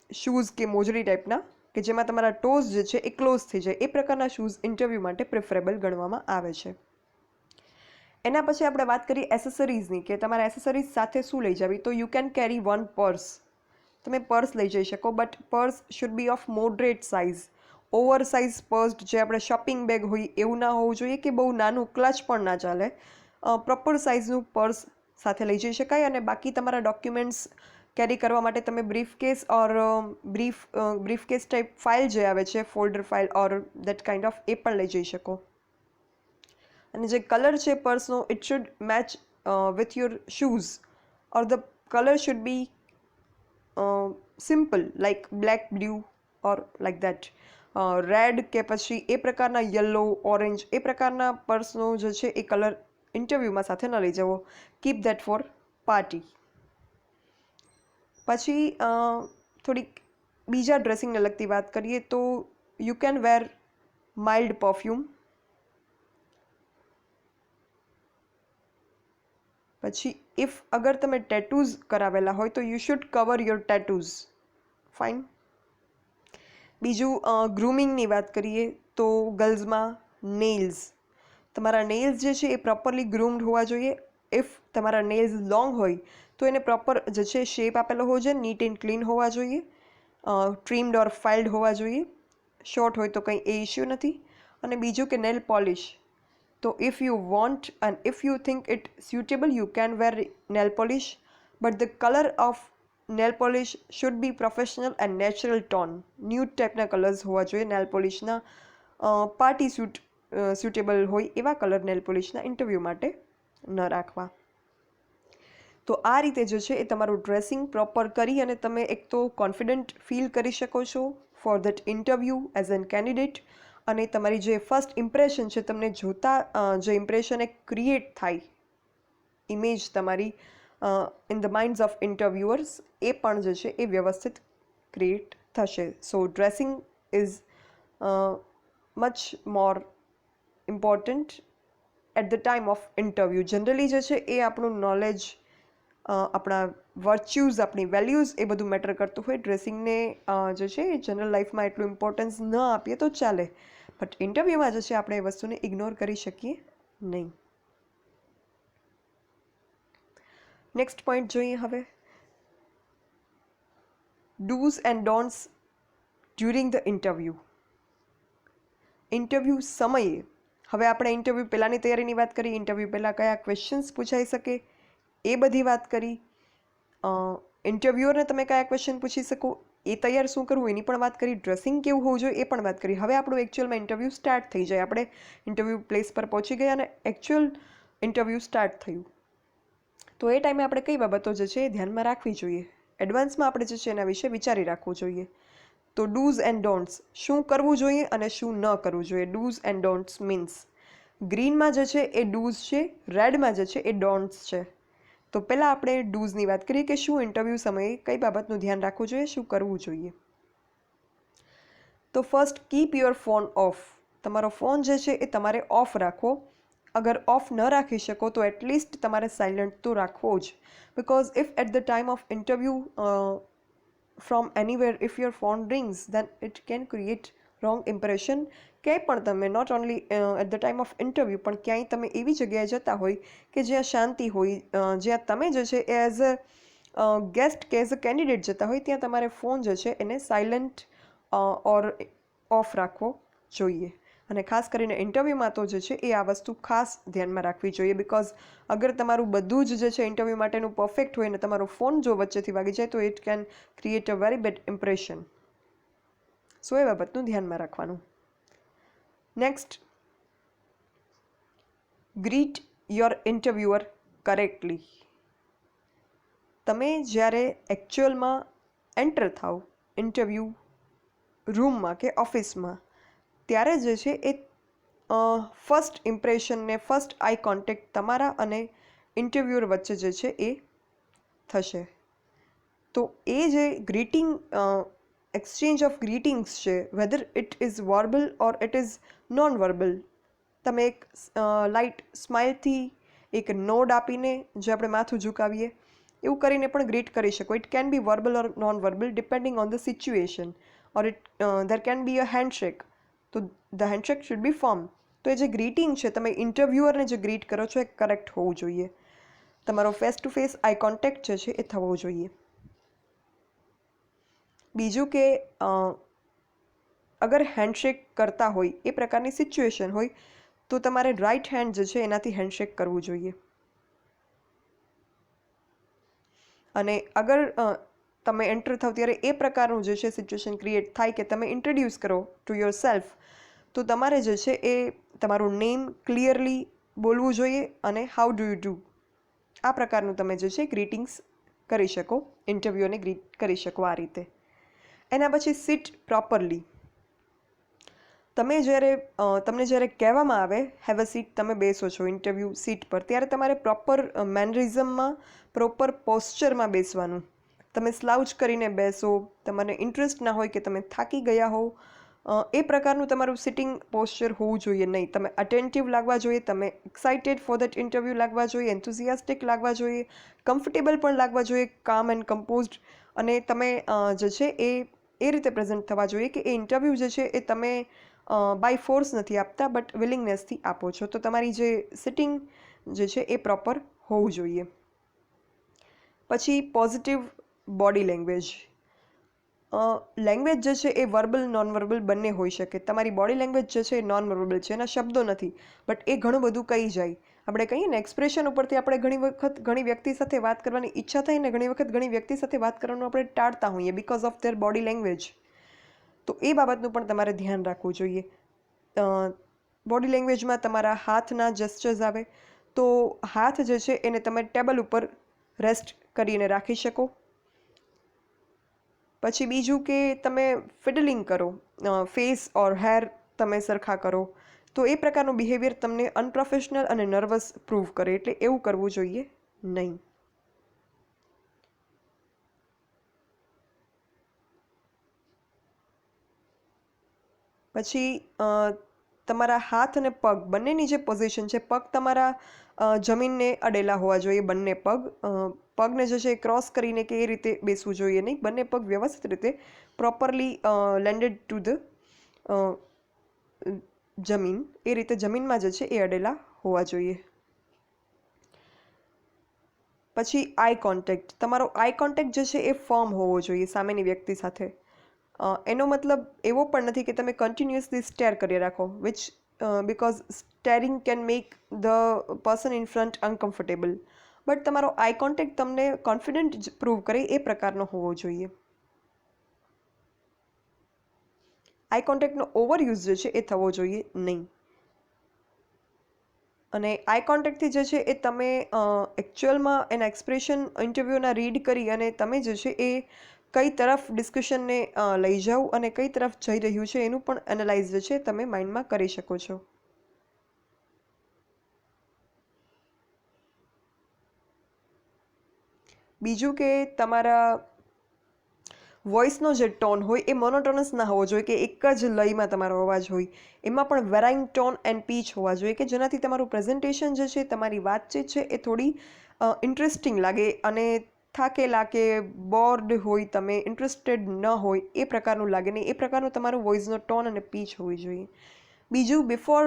શૂઝ કે મોજડી ટાઈપના કે જેમાં તમારા ટોઝ જે છે એ ક્લોઝ થઈ જાય એ પ્રકારના શૂઝ ઇન્ટરવ્યૂ માટે પ્રિફરેબલ ગણવામાં આવે છે. એના પછી આપણે વાત કરીએ એસેસરીઝની કે તમારા એસેસરીઝ સાથે શું લઈ જવી. તો you can carry one purse. તમે પર્સ લઈ જઈ શકો but purse should be of moderate size. Over size purse જે આપણે શોપિંગ બેગ હોય એવું ના હોવું જોઈએ કે બહુ નાનું ક્લચ પણ ના ચાલે. પ્રોપર સાઇઝનું પર્સ સાથે લઈ જઈ શકાય અને બાકી તમારા ડોક્યુમેન્ટ્સ કેરી કરવા માટે તમે briefcase or briefcase type file જે આવે છે folder file or that kind of એ પણ લઈ જઈ શકો. અને જે કલર છે પર્સનો it should match with your shoes or the colour should be simple like black blue or like that. Red કે પછી એ પ્રકારના યલો ઓરેન્જ એ પ્રકારના પર્સનો જે છે એ કલર ઇન્ટરવ્યૂમાં સાથે ન લઈ જવો. Keep that for party. પછી થોડીક બીજા ડ્રેસિંગને લગતી વાત કરીએ તો you can wear mild perfume. પછી ઇફ અગર તમે ટેટૂઝ કરાવેલા હોય તો you should cover your tattoos. Fine. બીજું ગ્રૂમિંગની વાત કરીએ તો ગર્લ્સમાં નેલ્સ. તમારા નેલ્સ જે છે એ પ્રોપરલી ગ્રૂમ્ડ હોવા જોઈએ. ઇફ તમારા નેલ્સ લોંગ હોય તો એને પ્રોપર જે છે શેપ આપેલો હોવો જોઈએ, નીટ એન્ડ ક્લીન હોવા જોઈએ, ટ્રીમ્ડ ઓર ફાઇલ્ડ હોવા જોઈએ. શોર્ટ હોય તો કંઈ એ ઇશ્યુ નથી. અને બીજું કે નેલ પોલિશ. તો if you want and if you think it suitable you can wear nail polish but the color of nail polish should be professional and natural tone. Nude ટાઈપના colours હોવા જોઈએ nail પોલિશના. Party suitable હોય એવા colour nail પોલિશના interview માટે ન રાખવા. તો આ રીતે જે છે એ તમારું ડ્રેસિંગ પ્રોપર કરી અને તમે એક તો કોન્ફિડન્ટ ફીલ કરી શકો છો for that interview as an candidate. અને તમારી જે ફર્સ્ટ ઇમ્પ્રેશન છે તમને જોતા જે ઇમ્પ્રેશન એક ક્રિએટ થાય ઇમેજ તમારી in the minds of interviewers એ પણ જે છે એ વ્યવસ્થિત ક્રિએટ થશે. So dressing is much more important at the time of interview. Generally જે છે એ આપણું નોલેજ, આપણા વર્ચ્યુઝ, આપણી વેલ્યુઝ એ બધું મેટર કરતું હોય. ડ્રેસિંગને જે છે એ જનરલ લાઈફમાં એટલું ઇમ્પોર્ટન્સ ન આપીએ તો ચાલે બટ ઇન્ટરવ્યૂમાં જે છે આપણે એ વસ્તુને ઇગ્નોર કરી શકીએ નહીં. નેક્સ્ટ પોઈન્ટ જોઈએ હવે. Do's and don'ts during the interview. Interview સમયે, હવે આપણે ઇન્ટરવ્યૂ પહેલાંની તૈયારીની વાત કરી, ઇન્ટરવ્યૂ પહેલાં કયા ક્વેશ્ચન્સ પૂછાઈ શકે એ બધી વાત કરી. ઇન્ટરવ્યુઅરને તમે કયા ક્વેશ્ચન પૂછી શકો એ તૈયાર શું કરવું એની પણ વાત કરી. ડ્રેસિંગ કેવું હોવું જોઈએ એ પણ વાત કરી. હવે આપણું એકચ્યુઅલમાં ઇન્ટરવ્યૂ સ્ટાર્ટ થઈ જાય. આપણે ઇન્ટરવ્યૂ પ્લેસ પર પહોંચી ગયા અને એકચ્યુઅલ ઇન્ટરવ્યૂ સ્ટાર્ટ થયું. તો એ ટાઈમે આપણે કઈ બાબતો જે છે એ ધ્યાનમાં રાખવી જોઈએ. એડવાન્સમાં આપણે જે છે એના વિશે વિચારી રાખવું જોઈએ. તો ડૂઝ એન્ડ ડોન્ટ્સ, શું કરવું જોઈએ અને શું ન કરવું જોઈએ. ડૂઝ એન્ડ ડોન્ટ્સ મીન્સ ગ્રીનમાં જે છે એ ડૂઝ છે, રેડમાં જે છે એ ડોન્ટ્સ છે. તો પહેલાં આપણે ડૂઝની વાત કરીએ કે શું ઇન્ટરવ્યૂ સમયે કઈ બાબતનું ધ્યાન રાખવું જોઈએ, શું કરવું જોઈએ. તો first, keep your phone of. તમારો ફોન જે છે એ તમારે ઓફ રાખવો. અગર ઓફ ન રાખી શકો તો એટલીસ્ટ તમારે સાયલન્ટ તો રાખવો જ. Because if at the time of interview from anywhere if your phone rings then it can create wrong impression. ક્યાંય પણ તમે not only at the time of interview પણ ક્યાંય તમે એવી જગ્યાએ જતા હોય કે જ્યાં શાંતિ હોય, જ્યાં તમે જે છે એઝ અ ગેસ્ટ કે એઝ અ કેન્ડિડેટ જતા હોય ત્યાં તમારે ફોન જે છે એને સાયલન્ટ ઓર ઓફ રાખવો જોઈએ. અને ખાસ કરીને ઇન્ટરવ્યૂમાં તો જે છે એ આ વસ્તુ ખાસ ધ્યાનમાં રાખવી જોઈએ. બિકોઝ અગર તમારું બધું જ જે છે ઇન્ટરવ્યૂ માટેનું પરફેક્ટ હોય ને તમારો ફોન જો વચ્ચેથી વાગી જાય તો it can create a very bad impression. So એ બાબતનું ધ્યાનમાં રાખવાનું. Next, greet your interviewer correctly. તમે જ્યારે એકચ્યુઅલમાં એન્ટર થાવ ઇન્ટરવ્યૂ રૂમમાં કે ઓફિસમાં ત્યારે જે છે એ ફર્સ્ટ ઇમ્પ્રેશનને ફર્સ્ટ આઈ કોન્ટેક્ટ તમારા અને ઇન્ટરવ્યુઅર વચ્ચે જે છે એ થશે. તો એ જે ગ્રીટિંગ એક્સચેન્જ ઓફ ગ્રીટિંગ્સ છે, weather it is verbal or it is known verbal, તમે એક લાઇટ સ્માઇલથી, એક નોડ આપીને, જે આપણે માથું ઝુકાવીએ એવું કરીને પણ ગ્રીટ કરી શકો. It can be verbal or non verbal depending on the situation, or there can be a handshake, તો the handshake should be firm. તો એ જે ગ્રીટિંગ છે, તમે ઇન્ટરવ્યુઅરને જે ગ્રીટ કરો છો એ કરેક્ટ હોવું જોઈએ. તમારો face to face eye contact જે છે એ થવો જોઈએ. બીજું કે અગર હેન્ડશેક કરતા હોય એ પ્રકારની સિચ્યુએશન હોય તો તમારે રાઈટ હેન્ડ જે છે એનાથી હેન્ડશેક કરવું જોઈએ. અને અગર તમે એન્ટર થાવ ત્યારે એ પ્રકારનું જે છે સિચ્યુએશન ક્રિએટ થાય કે તમે ઇન્ટ્રોડ્યુસ કરો ટુ યોર સેલ્ફ, તો તમારે જે છે એ તમારું નેમ ક્લિયરલી બોલવું જોઈએ અને હાઉ ડુ યુ ડુ, આ પ્રકારનું તમે જે છે ગ્રીટિંગ્સ કરી શકો, ઇન્ટરવ્યૂને ગ્રીટ કરી શકો આ રીતે. એના પછી સિટ પ્રોપરલી. તમને જ્યારે કહેવામાં આવે હેવ અ સીટ, તમે બેસો છો ઇન્ટરવ્યૂ સીટ પર, ત્યારે તમારે પ્રોપર મેનરિઝમમાં, પ્રોપર પોસ્ચરમાં બેસવાનું. તમે સ્લાઉચ કરીને બેસો, તમને ઇન્ટરેસ્ટ ના હોય કે તમે થાકી ગયા હો, એ પ્રકારનું તમારું સિટિંગ પોસ્ચર હોવું જોઈએ નહીં. તમે અટેન્ટિવ લાગવા જોઈએ, તમે એક્સાઇટેડ ફોર દેટ ઇન્ટરવ્યૂ લાગવા જોઈએ, એન્થુઝિયાસ્ટિક લાગવા જોઈએ, કમ્ફર્ટેબલ પણ લાગવા જોઈએ, કામ એન્ડ કમ્પોઝડ. અને તમે જે છે એ રીતે પ્રેઝન્ટ થવા જોઈએ કે એ ઇન્ટરવ્યૂ જે છે એ તમે બાય ફોર્સ નથી આપતા, બટ વિલિંગનેસથી આપો છો. તો તમારી જે સિટિંગ જે છે એ પ્રોપર હોવું જોઈએ. પછી પોઝિટિવ બોડી લેંગ્વેજ. લેંગ્વેજ જે છે એ વર્બલ નોન વર્બલ બંને હોઈ શકે. તમારી બોડી લેંગ્વેજ જે છે એ નોન વર્બલ છે, એના શબ્દો નથી, બટ એ ઘણું બધું કહી જાય. આપણે કહીએ ને એક્સપ્રેશન ઉપરથી આપણે ઘણી વખત ઘણી વ્યક્તિ સાથે વાત કરવાની ઈચ્છા થાય ને ઘણી વખત ઘણી વ્યક્તિ સાથે વાત કરવાનું આપણે ટાળતા હોઈએ because of their body language. તો એ બાબતનું પણ તમારે ધ્યાન રાખવું જોઈએ. બોડી લેંગ્વેજમાં તમારા હાથના જેસ્ચર્સ આવે, તો હાથ જે છે એને તમે ટેબલ ઉપર રેસ્ટ કરીને રાખી શકો. પછી બીજું કે તમે ફિડલિંગ કરો, ફેસ ઓર હેર તમે સરખા કરો, તો એ પ્રકારનું બિહેવિયર તમને અનપ્રોફેશનલ અને નર્વસ પ્રૂવ કરે, એટલે એવું કરવું જોઈએ નહીં. પછી તમારા હાથ અને પગ બંનેની જે પોઝિશન છે, પગ તમારા જમીનને અડેલા હોવા જોઈએ, બંને પગ. પગને જે છે એ ક્રોસ કરીને કે એ રીતે બેસવું જોઈએ નહીં. બંને પગ વ્યવસ્થિત રીતે પ્રોપરલી લેન્ડેડ ટુ ધ જમીન, એ રીતે જમીનમાં જે છે એ અડેલા હોવા જોઈએ. પછી આઈ કોન્ટેક્ટ. તમારો આઈ કોન્ટેક્ટ જે છે એ ફર્મ હોવો જોઈએ સામેની વ્યક્તિ સાથે. એનો મતલબ એવો પણ નથી કે તમે કન્ટિન્યુઅસલી સ્ટેર કરી રાખો, which because steering can make the person in front uncomfortable. But તમારો આઈ કોન્ટેક્ટ તમને કોન્ફિડન્ટ પ્રૂવ કરે એ પ્રકારનો હોવો જોઈએ. આઈ કોન્ટેક્ટનો ઓવરયુઝ જે છે એ થવો જોઈએ નહીં. અને આઈ કોન્ટેક્ટથી જે છે એ તમે એકચ્યુઅલમાં એના એક્સપ્રેશન ઇન્ટરવ્યૂના રીડ કરી અને તમે જે છે એ કઈ તરફ ડિસ્કશનને લઈ જાઓ અને કઈ તરફ જઈ રહ્યું છે એનું પણ એનાલાઇઝ જે છે તમે માઇન્ડમાં કરી શકો છો. બીજું કે તમારા વોઇસનો જે ટોન હોય એ મોનોટોનસ ના હોવો જોઈએ કે એક જ લયમાં તમારો અવાજ હોય. એમાં પણ વેરાઇંગ ટોન એન્ડ પીચ હોવા જોઈએ કે જેનાથી તમારું પ્રેઝન્ટેશન જે છે, તમારી વાતચીત છે એ થોડી ઇન્ટરેસ્ટિંગ લાગે અને થાકેલા કે બોર્ડ હોય, તમે ઇન્ટરેસ્ટેડ ન હોય એ પ્રકારનું લાગે નહીં. એ પ્રકારનું તમારું વોઇસનો ટોન અને પીચ હોવી જોઈએ. બીજું, before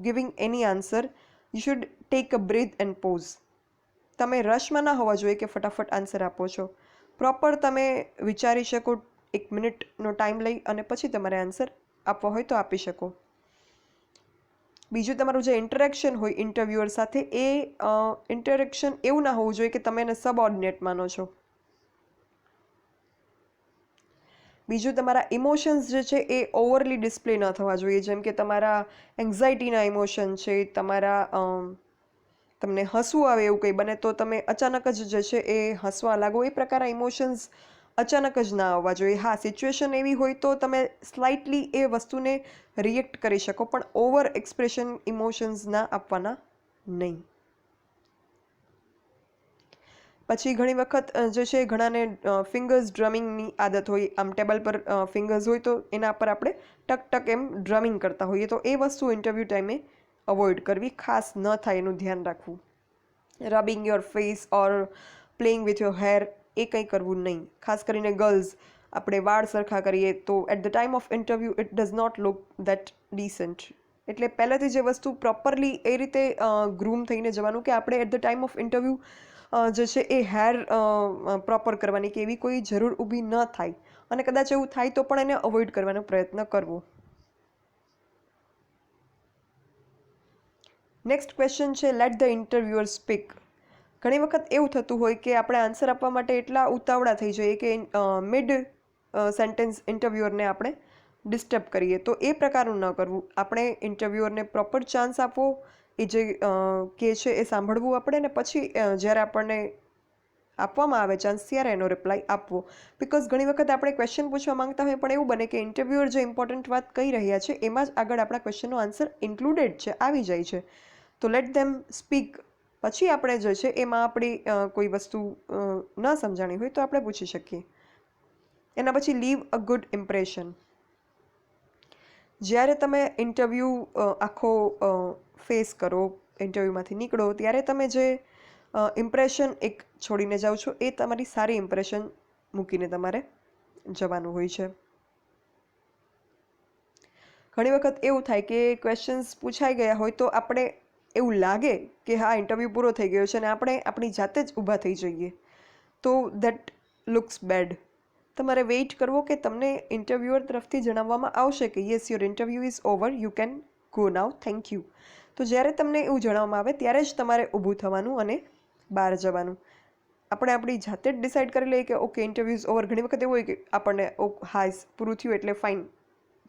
giving any answer you should take a breath and pause. તમે રશમાં ના હોવા જોઈએ કે ફટાફટ આન્સર આપો છો. પ્રોપર તમે વિચારી શકો, 1 મિનિટનો ટાઈમ લઈ અને પછી તમારે આન્સર આપવો હોય તો આપી શકો. બીજું, તમારું જે ઇન્ટરેક્શન હોય ઇન્ટરવ્યુઅર સાથે એ ઇન્ટરેક્શન એવું ના હોવું જોઈએ કે તમે એને સબઓર્ડિનેટ માનો છો. બીજું, તમારા ઇમોશન્સ જે છે એ ઓવરલી ડિસ્પ્લે ન થવા જોઈએ. જેમ કે તમારા એન્ઝાઇટીના ઇમોશન છે, તમારા તમને હસવું આવે એવું કંઈ બને તો તમે અચાનક જ જે છે એ હસવા લાગો, એ પ્રકારના ઇમોશન્સ અચાનક જ ના આવવા જોઈએ. હા, સિચ્યુએશન એવી હોય તો તમે સ્લાઇટલી એ વસ્તુને રિએક્ટ કરી શકો, પણ ઓવર એક્સપ્રેશન ઇમોશન્સ ના આપવાના નહીં. પછી ઘણી વખત જે છે ઘણાને ફિંગર્સ ડ્રમિંગની આદત હોય, આમ ટેબલ પર ફિંગર્સ હોય તો એના પર આપણે ટક ટક એમ ડ્રમિંગ કરતા હોઈએ, તો એ વસ્તુ ઇન્ટરવ્યૂ ટાઈમે અવોઇડ કરવી, ખાસ ન થાય એનું ધ્યાન રાખવું. Rubbing your face or playing with your hair એ કંઈ કરવું નહીં. ખાસ કરીને ગર્લ્સ, આપણે વાળ સરખા કરીએ તો at the time of interview it does not look that decent. એટલે પહેલાંથી જે વસ્તુ પ્રોપરલી એ રીતે ગ્રૂમ થઈને જવાનું કે આપણે at the time of interview જે છે એ હેર પ્રોપર કરવાની કે એવી કોઈ જરૂર ઊભી ન થાય, અને કદાચ એવું થાય તો પણ એને અવોઇડ કરવાનો પ્રયત્ન કરવો. નેક્સ્ટ ક્વેશ્ચન છે લેટ ધ ઇન્ટરવ્યુઅર સ્પીક. ઘણી વખત એવું થતું હોય કે આપણે આન્સર આપવા માટે એટલા ઉતાવળા થઈ જઈએ કે મિડ સેન્ટેન્સ ઇન્ટરવ્યુઅરને આપણે ડિસ્ટર્બ કરીએ, તો એ પ્રકારનું ન કરવું. આપણે ઇન્ટરવ્યુઅરને પ્રોપર ચાન્સ આપવો, એ જે કે છે એ સાંભળવું આપણે, ને પછી જ્યારે આપણને આપવામાં આવે ચાન્સ ત્યારે એનો રિપ્લાય આપવો. બિકોઝ ઘણી વખત આપણે ક્વેશ્ચન પૂછવા માંગતા હોય પણ એવું બને કે ઇન્ટરવ્યુઅર જે ઇમ્પોર્ટન્ટ વાત કહી રહ્યા છે એમાં જ આગળ આપણા ક્વેશ્ચનનો આન્સર ઇન્ક્લુડેડ છે, આવી જાય છે. તો લેટ ધેમ સ્પીક. પછી આપણે જે છે એમાં આપણી કોઈ વસ્તુ ન સમજાણી હોય તો આપણે પૂછી શકીએ. એના પછી લીવ અ ગુડ ઇમ્પ્રેશન. જ્યારે તમે ઇન્ટરવ્યૂ આખો ફેસ કરો, ઇન્ટરવ્યૂમાંથી નીકળો ત્યારે તમે જે ઇમ્પ્રેશન એક છોડીને જાઓ છો એ તમારી સારી ઇમ્પ્રેશન મૂકીને તમારે જવાનું હોય છે. ઘણી વખત એવું થાય કે ક્વેશ્ચન્સ પૂછાઈ ગયા હોય તો આપણે એવું લાગે કે હા ઇન્ટરવ્યૂ પૂરો થઈ ગયો છે અને આપણે આપણી જાતે જ ઊભા થઈ જઈએ, તો દેટ લુક્સ બેડ. તમારે વેઇટ કરવો કે તમને ઇન્ટરવ્યુઅર તરફથી જણાવવામાં આવશે કે yes your interview is over, you can go now, thank you. તો જ્યારે તમને એવું જણાવવામાં આવે ત્યારે જ તમારે ઊભું થવાનું અને બહાર જવાનું. આપણે આપણી જાતે જ ડિસાઇડ કરી લઈએ કે ઓકે ઇન્ટરવ્યૂ ઇઝ ઓવર. ઘણી વખત એવું હોય કે આપણને હા પૂરું થયું એટલે ફાઇન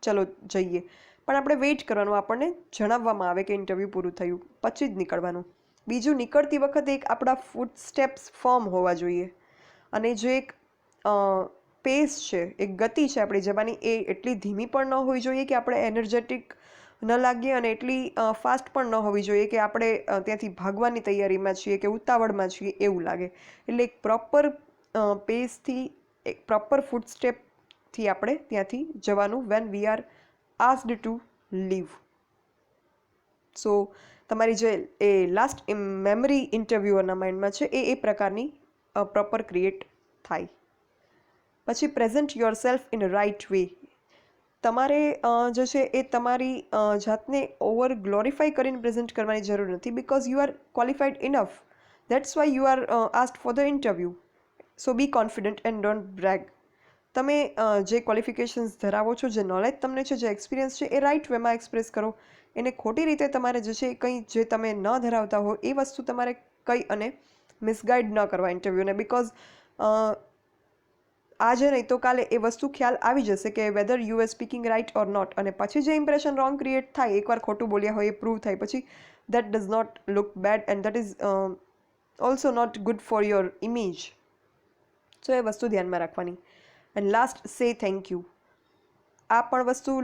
ચલો જઈએ, પણ આપણે વેઇટ કરવાનું, આપણને જણાવવામાં આવે કે ઇન્ટરવ્યૂ પૂરું થયું પછી જ નીકળવાનું. બીજું, નીકળતી વખતે એક આપણા ફૂટ સ્ટેપ્સ ફર્મ હોવા જોઈએ, અને જે એક પેસ છે, એક ગતિ છે આપણી જવાની, એ એટલી ધીમી પણ ન હોવી જોઈએ કે આપણે એનર્જેટિક ન લાગીએ, અને એટલી ફાસ્ટ પણ ન હોવી જોઈએ કે આપણે ત્યાંથી ભાગવાની તૈયારીમાં છીએ કે ઉતાવળમાં છીએ એવું લાગે. એટલે એક પ્રોપર પેસથી, એક પ્રોપર ફૂટ સ્ટેપથી આપણે ત્યાંથી જવાનું when we are asked to leave. So તમારી જે એ લાસ્ટ મેમરી ઇન્ટરવ્યુઅરના માઇન્ડમાં છે એ પ્રકારની પ્રોપર ક્રિએટ થાય. પછી present your self in a right way. તમારે જે છે એ તમારી જાતને ઓવર ગ્લોરીફાઈ કરીને પ્રેઝન્ટ કરવાની જરૂર નથી, because you are qualified enough. That's why you are asked for the interview. So be confident and don't brag. તમે જે ક્વોલિફિકેશન્સ ધરાવો છો, જે નોલેજ તમને છે, જે એક્સપિરિયન્સ છે, એ રાઇટ વેમાં એક્સપ્રેસ કરો. એને ખોટી રીતે તમારે જે છે કંઈ જે તમે ન ધરાવતા હો એ વસ્તુ તમારે કહી અને મિસગાઈડ ન કરવા ઇન્ટરવ્યૂને, બિકોઝ આજે નહીં તો કાલે એ વસ્તુ ખ્યાલ આવી જશે કે whether you are speaking right or not. અને પછી જે ઇમ્પ્રેશન રોંગ ક્રિએટ થાય, એકવાર ખોટું બોલ્યા હોય એ પ્રૂવ થાય પછી, that does not look bad and that is also not good for your image. So એ વસ્તુ ધ્યાનમાં રાખવાની. And last, say thank you. આ પણ વસ્તુ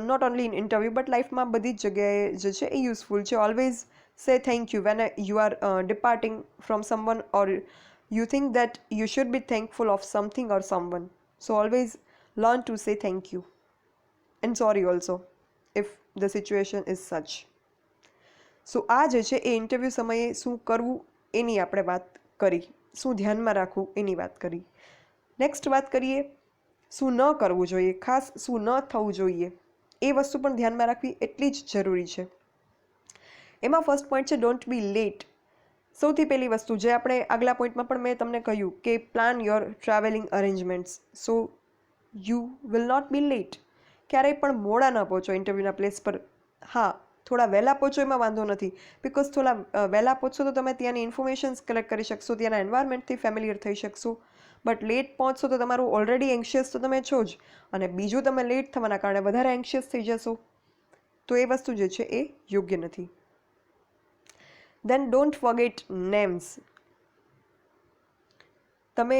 not only in interview but લાઈફમાં બધી જ જગ્યાએ જે છે એ યુઝફુલ છે. Always say thank you when you are departing from someone or you think that you should be thankful of something or someone. So always learn to say thank you and sorry also if the situation is such. So આ જે છે એ interview સમયે શું કરવું એની આપણે વાત કરી, શું ધ્યાનમાં રાખવું એની વાત કરી. નેક્સ્ટ વાત કરીએ શું ન કરવું જોઈએ, ખાસ શું ન થવું જોઈએ, એ વસ્તુ પણ ધ્યાનમાં રાખવી એટલી જ જરૂરી છે. એમાં ફર્સ્ટ પોઈન્ટ છે ડોન્ટ બી લેટ. સૌથી પહેલી વસ્તુ જે આપણે આગલા પોઈન્ટમાં પણ મેં તમને કહ્યું કે plan your travelling arrangements, so you will not be late. ક્યારેય પણ મોડા ન પહોંચો ઇન્ટરવ્યૂના પ્લેસ પર. હા, થોડા વહેલા પહોંચો એમાં વાંધો નથી, બિકોઝ થોડા વહેલા પહોંચશો તો તમે ત્યાંની ઇન્ફોર્મેશન્સ કલેક્ટ કરી શકશો, ત્યાંના એન્વાયરમેન્ટથી ફેમિલિયર થઈ શકશો. બટ લેટ પહોંચશો તો તમારું ઓલરેડી એન્શિયસ તો તમે છો જ, અને બીજું તમે લેટ થવાના કારણે વધારે એન્શિયસ થઈ જશો, તો એ વસ્તુ જે છે એ યોગ્ય નથી. દેન ડોન્ટ ફોરગેટ નેમ્સ. તમે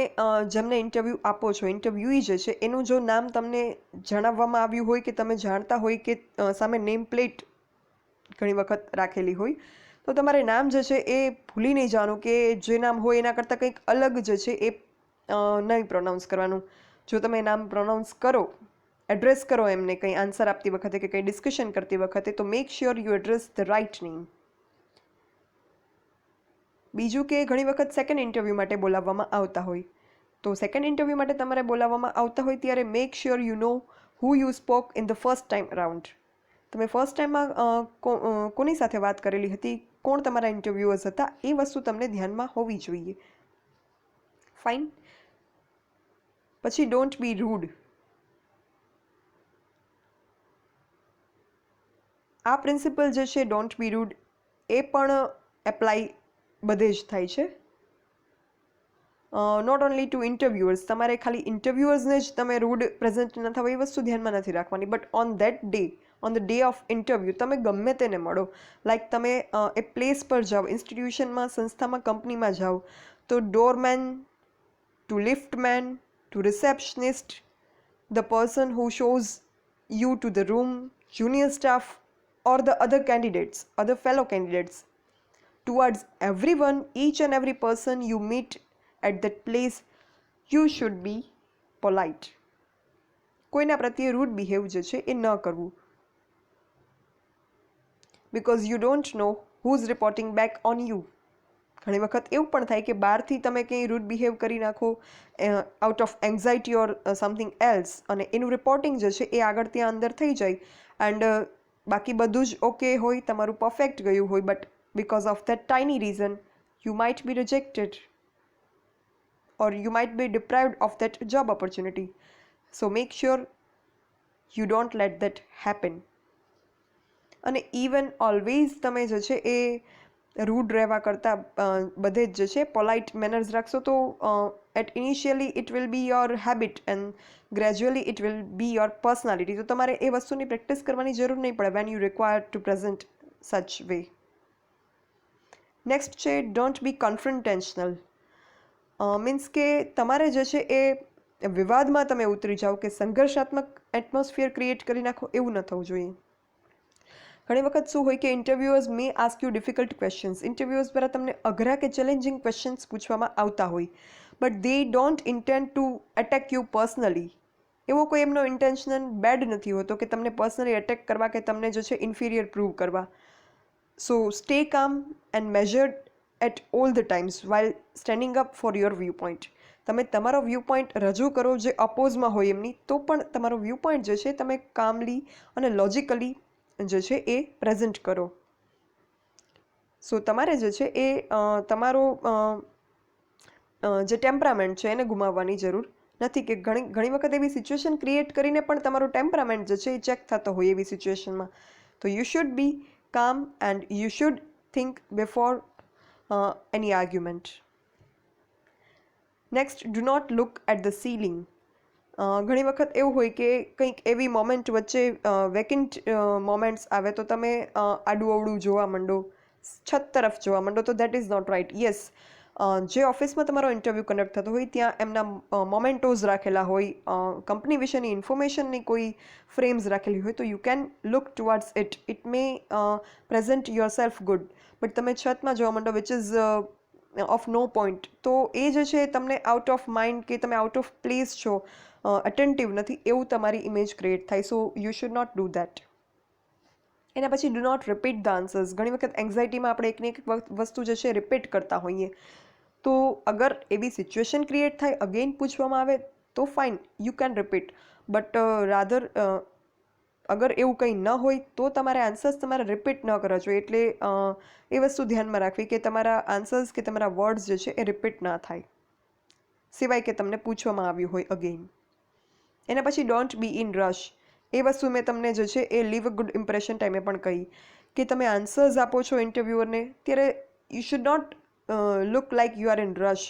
જેમને ઇન્ટરવ્યૂ આપો છો, ઇન્ટરવ્યૂઈ જે છે એનું જો નામ તમને જણાવવામાં આવ્યું હોય કે તમે જાણતા હોય કે સામે નેમ પ્લેટ ઘણી વખત રાખેલી હોય, તો તમારે નામ જે છે એ ભૂલી નહીં જવાનું કે જે નામ હોય એના કરતાં કંઈક અલગ જે છે એ નહીં પ્રોનાઉન્સ કરવાનું. જો તમે નામ પ્રોનાઉન્સ કરો, એડ્રેસ કરો એમને કંઈ આન્સર આપતી વખતે કે કંઈ ડિસ્કશન કરતી વખતે, તો make sure you address the right name. બીજું કે ઘણી વખત સેકન્ડ ઇન્ટરવ્યૂ માટે બોલાવવામાં આવતા હોય, તો સેકન્ડ ઇન્ટરવ્યૂ માટે તમારે બોલાવવામાં આવતા હોય ત્યારે make sure you know who you spoke in the first time around. તમે ફર્સ્ટ ટાઈમમાં કોની સાથે વાત કરેલી હતી, કોણ તમારા ઇન્ટરવ્યુઅર્સ હતા, એ વસ્તુ તમને ધ્યાનમાં હોવી જોઈએ. ફાઇન. પછી ડોન્ટ બી રૂડ. આ પ્રિન્સિપલ જે છે ડોન્ટ બી રૂડ એ પણ એપ્લાય બધે જ થાય છે. Not only to interviewers. તમારે ખાલી ઇન્ટરવ્યુઅર્સને જ તમે રૂડ પ્રેઝન્ટ ન થવા એ વસ્તુ ધ્યાનમાં નથી રાખવાની, but on that day, on the day of interview તમે ગમે તેને મળો. લાઈક તમે એ પ્લેસ પર જાઓ, ઇન્સ્ટિટ્યુશનમાં, સંસ્થામાં, કંપનીમાં જાઓ, તો doorman to liftman to receptionist, the person who shows you to the room, junior staff or the other candidates, other fellow candidates, towards everyone, each and every person you meet at that place, you should be polite. કોઈના પ્રત્યે rude behave જે છે એ ન કરવું, because you don't know who's reporting back on you. ઘણી વખત એવું પણ થાય કે બહારથી તમે કંઈ રૂડ બિહેવ કરી નાખો out of anxiety or something else, અને એનું રિપોર્ટિંગ જે છે એ આગળ ત્યાં અંદર થઈ જાય, એન્ડ બાકી બધું જ ઓકે હોય, તમારું પરફેક્ટ ગયું હોય, but because of that tiny reason you might be rejected or you might be deprived of that job opportunity. So make sure you don't let that happen. અને ઇવન ઓલવેઝ તમે જે છે એ rude રહેવા કરતાં બધે જ જે છે પોલાઇટ મેનર્સ રાખશો, તો at initially it will be your habit and gradually it will be your personality. તો તમારે એ વસ્તુની પ્રેક્ટિસ કરવાની જરૂર નહીં પડે when you require to present such way. Next છે ડોન્ટ બી કન્ફ્રન્ટેશનલ. મીન્સ કે તમારે જે છે એ વિવાદમાં તમે ઉતરી જાઓ કે સંઘર્ષાત્મક એટમોસ્ફિયર ક્રિએટ કરી નાખો, એવું ન થવું જોઈએ. ઘણી વખત શું હોય કે interviewers may ask you difficult questions. Interviewers દ્વારા તમને અઘરા કે ચેલેન્જિંગ ક્વેશ્ચન્સ પૂછવામાં આવતા હોય, but they don't intend to attack you personally. એવો કોઈ એમનો ઇન્ટેન્શન બેડ નથી હોતો કે તમને પર્સનલી એટેક કરવા કે તમને જે છે ઇન્ફિરિયર પ્રૂવ કરવા. So stay calm and measured at all the times while standing up for your view point. તમે તમારો વ્યૂ પોઈન્ટ રજૂ કરો જે અપોઝમાં હોય એમની, તો પણ તમારો વ્યૂ પોઈન્ટ જે છે તમે કામલી અને લોજિકલી જે છે એ પ્રેઝન્ટ કરો. સો તમારે જે છે એ તમારો જે ટેમ્પરામેન્ટ છે એને ગુમાવવાની જરૂર નથી, કે ઘણી વખત એવી સિચ્યુએશન ક્રિએટ કરીને પણ તમારું ટેમ્પરામેન્ટ જે છે એ ચેક થતો હોય એવી સિચ્યુએશનમાં. તો you should be calm and you should think before any argument. Next, do not look at the ceiling. ઘણી વખત એવું હોય કે કંઈક એવી મોમેન્ટ વચ્ચે વેકેન્ટ મોમેન્ટ્સ આવે તો તમે આડું અવળું જોવા માંડો, છત તરફ જોવા માંડો, તો that is not right. Yes, જે ઓફિસમાં તમારો ઇન્ટરવ્યૂ કન્ડક્ટ થતો હોય ત્યાં એમના મોમેન્ટોઝ રાખેલા હોય, કંપની વિશેની ઇન્ફોર્મેશનની કોઈ ફ્રેમ્સ રાખેલી હોય, તો you can look towards it. It may present your self good, but તમે છતમાં જોવા માંડો which is of no point, તો એ જે છે તમને આઉટ ઓફ માઇન્ડ કે તમે આઉટ ઓફ પ્લેસ છો, અટેન્ટિવ નથી, એવું તમારી ઇમેજ ક્રિએટ થાય. So you should not do that. એના પછી do not repeat the answers. ઘણી વખત એન્ઝાઇટીમાં આપણે એકને એક વસ્તુ જે છે રિપીટ કરતા હોઈએ, તો અગર એવી સિચ્યુએશન ક્રિએટ થાય, અગેન પૂછવામાં આવે, તો fine, you can repeat, but rather અગર એવું કંઈ ન હોય તો તમારે આન્સર્સ તમારે રિપીટ ન કરવા જોઈએ. એટલે એ વસ્તુ ધ્યાનમાં રાખવી કે તમારા આન્સર્સ કે તમારા વર્ડ્સ જે છે એ રિપીટ ના થાય, સિવાય કે તમને પૂછવામાં આવ્યું હોય અગેન. એના પછી ડોન્ટ બી ઇન રશ. એ વસ્તુ મેં તમને જે છે એ લીવ અ ગુડ ઇમ્પ્રેશન ટાઈમે પણ કહી કે તમે આન્સર્સ આપો છો ઇન્ટરવ્યુઅરને ત્યારે you should not look like you are in rush,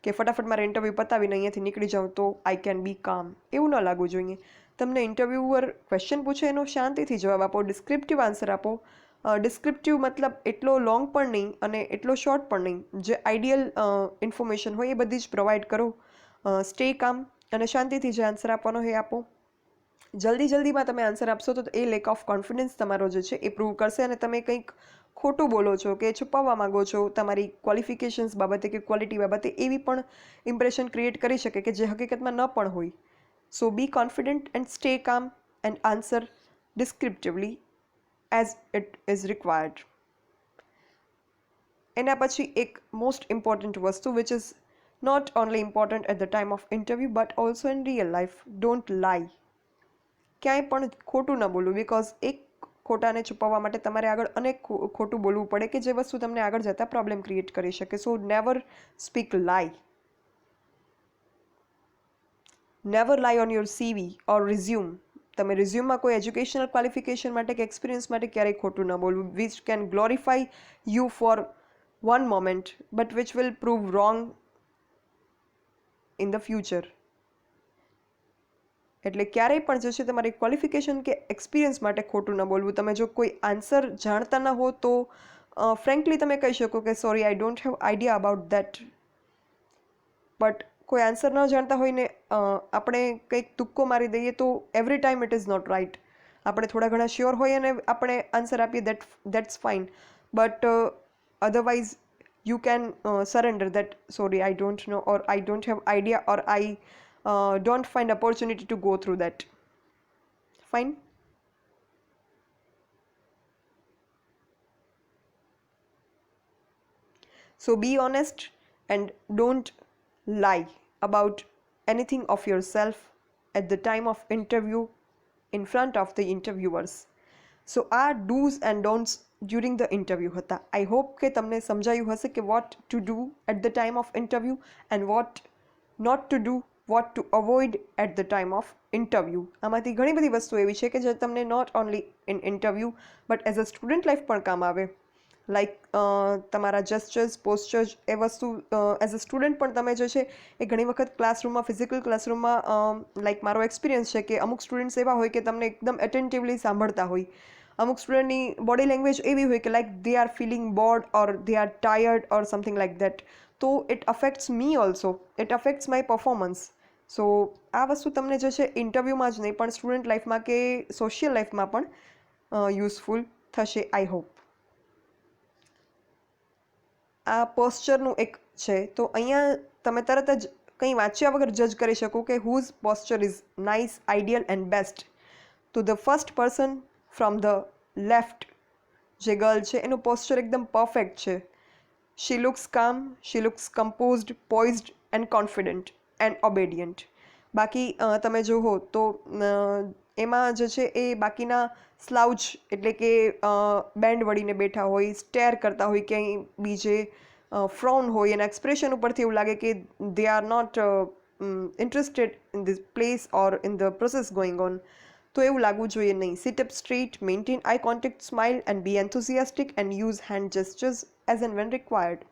કે ફટાફટ મારે ઇન્ટરવ્યૂ પતાવીને અહીંયાથી નીકળી જાઉં તો આઈ કેન બી કામ, એવું ન લાગવું જોઈએ. તમને ઇન્ટરવ્યુઅર ક્વેશ્ચન પૂછે એનો શાંતિથી જવાબ આપો, ડિસ્ક્રિપ્ટિવ આન્સર આપો. ડિસ્ક્રિપ્ટિવ મતલબ એટલો લોંગ પણ નહીં અને એટલો શોર્ટ પણ નહીં, જે આઈડિયલ ઇન્ફોર્મેશન હોય એ બધી જ પ્રોવાઈડ કરો. સ્ટે કામ અને શાંતિથી જે આન્સર આપવાનો એ આપો. જલ્દીમાં તમે આન્સર આપશો તો એ લેક ઓફ કોન્ફિડન્સ તમારો જે છે એ પ્રૂવ કરશે અને તમે કંઈક ખોટું બોલો છો કે છુપાવવા માંગો છો તમારી ક્વોલિફિકેશન્સ બાબતે કે ક્વોલિટી બાબતે, એવી પણ ઇમ્પ્રેશન ક્રિએટ કરી શકે કે જે હકીકતમાં ન પણ હોય. So be confident and stay calm and answer descriptively as it is required. એના પછી એક મોસ્ટ ઇમ્પોર્ટન્ટ વસ્તુ which is not only important at the time of interview but also in real life. Don't lie. ક્યાંય પણ ખોટું ન બોલવું, because એક ખોટાને છુપાવવા માટે તમારે આગળ અનેક ખોટું બોલવું પડે કે જે વસ્તુ તમને આગળ જતાં પ્રોબ્લેમ ક્રિએટ કરી શકે. So never speak lie. Never lie on your CV or resume. તમે રિઝ્યુમમાં કોઈ એજ્યુકેશનલ ક્વોલિફિકેશન માટે કે એક્સપિરિયન્સ માટે ક્યારેય ખોટું ન બોલવું, which can glorify you for one moment but which will prove wrong in the future. એટલે ક્યારેય પણ જે છે તમારી ક્વોલિફિકેશન કે એક્સપિરિયન્સ માટે ખોટું ન બોલવું. તમે જો કોઈ આન્સર જાણતા ન હો તો ફ્રેન્કલી તમે કહી શકો કે sorry I don't have idea about that. But કોઈ આન્સર ન જાણતા હોય ને આપણે કંઈક તુક્કો મારી દઈએ તો every time it is not right. આપણે થોડા ઘણા શ્યોર હોઈએ અને આપણે આન્સર આપીએ that's fine. But otherwise you can surrender that sorry I don't know or I don't have idea or I don't find opportunity to go through that. Fine. So be honest and don't lie about anything of yourself at the time of interview in front of the interviewers. So our do's and don'ts during the interview હતા. I hope કે તમને સમજાયું હશે કે what to do at the time of interview and what not to do, what to avoid at the time of interview. આમાંથી ઘણી બધી વસ્તુ એવી છે કે જે તમને not only in interview but as a student life પણ કામ આવે. લાઈક તમારા જેસ્ચર્સ, પોસ્ચર્સ, એ વસ્તુ એઝ અ સ્ટુડન્ટ પણ તમે જે છે એ ઘણી વખત ક્લાસરૂમમાં, ફિઝિકલ ક્લાસરૂમમાં લાઈક મારો એક્સપિરિયન્સ છે કે અમુક સ્ટુડન્ટ્સ એવા હોય કે તમને એકદમ એટેન્ટિવલી સાંભળતા હોય. અમુક સ્ટુડન્ટની બોડી લેંગ્વેજ એવી હોય કે like they are feeling bored or they are tired or something like that. તો it affects me also, it affects my performance. So આ વસ્તુ તમને જે છે ઇન્ટરવ્યૂમાં જ નહીં પણ સ્ટુડન્ટ લાઈફમાં કે સોશિયલ લાઈફમાં પણ યુઝફુલ થશે, આઈ હોપ. આ પોસ્ચરનું એક છે તો અહીંયા તમે તરત જ કંઈ વાંચ્યા વગર જજ કરી શકો કે whose posture is nice, ideal and best. તો the first person from the left જે ગર્લ છે એનું પોસ્ચર એકદમ પરફેક્ટ છે. She looks calm, she looks composed, poised and confident and obedient. બાકી તમે જુઓ તો એમાં જે છે એ બાકીના સ્લાઉચ એટલે કે બેન્ડ વળીને બેઠા હોય, સ્ટેર કરતા હોય, ક્યાંય બીજે ફ્રોન હોય, એના એક્સપ્રેશન ઉપરથી એવું લાગે કે they are not interested in this place or in the process going on. તો એવું લાગવું જોઈએ નહીં. Sit up straight, maintain eye contact, smile and be enthusiastic and use hand gestures as and when required.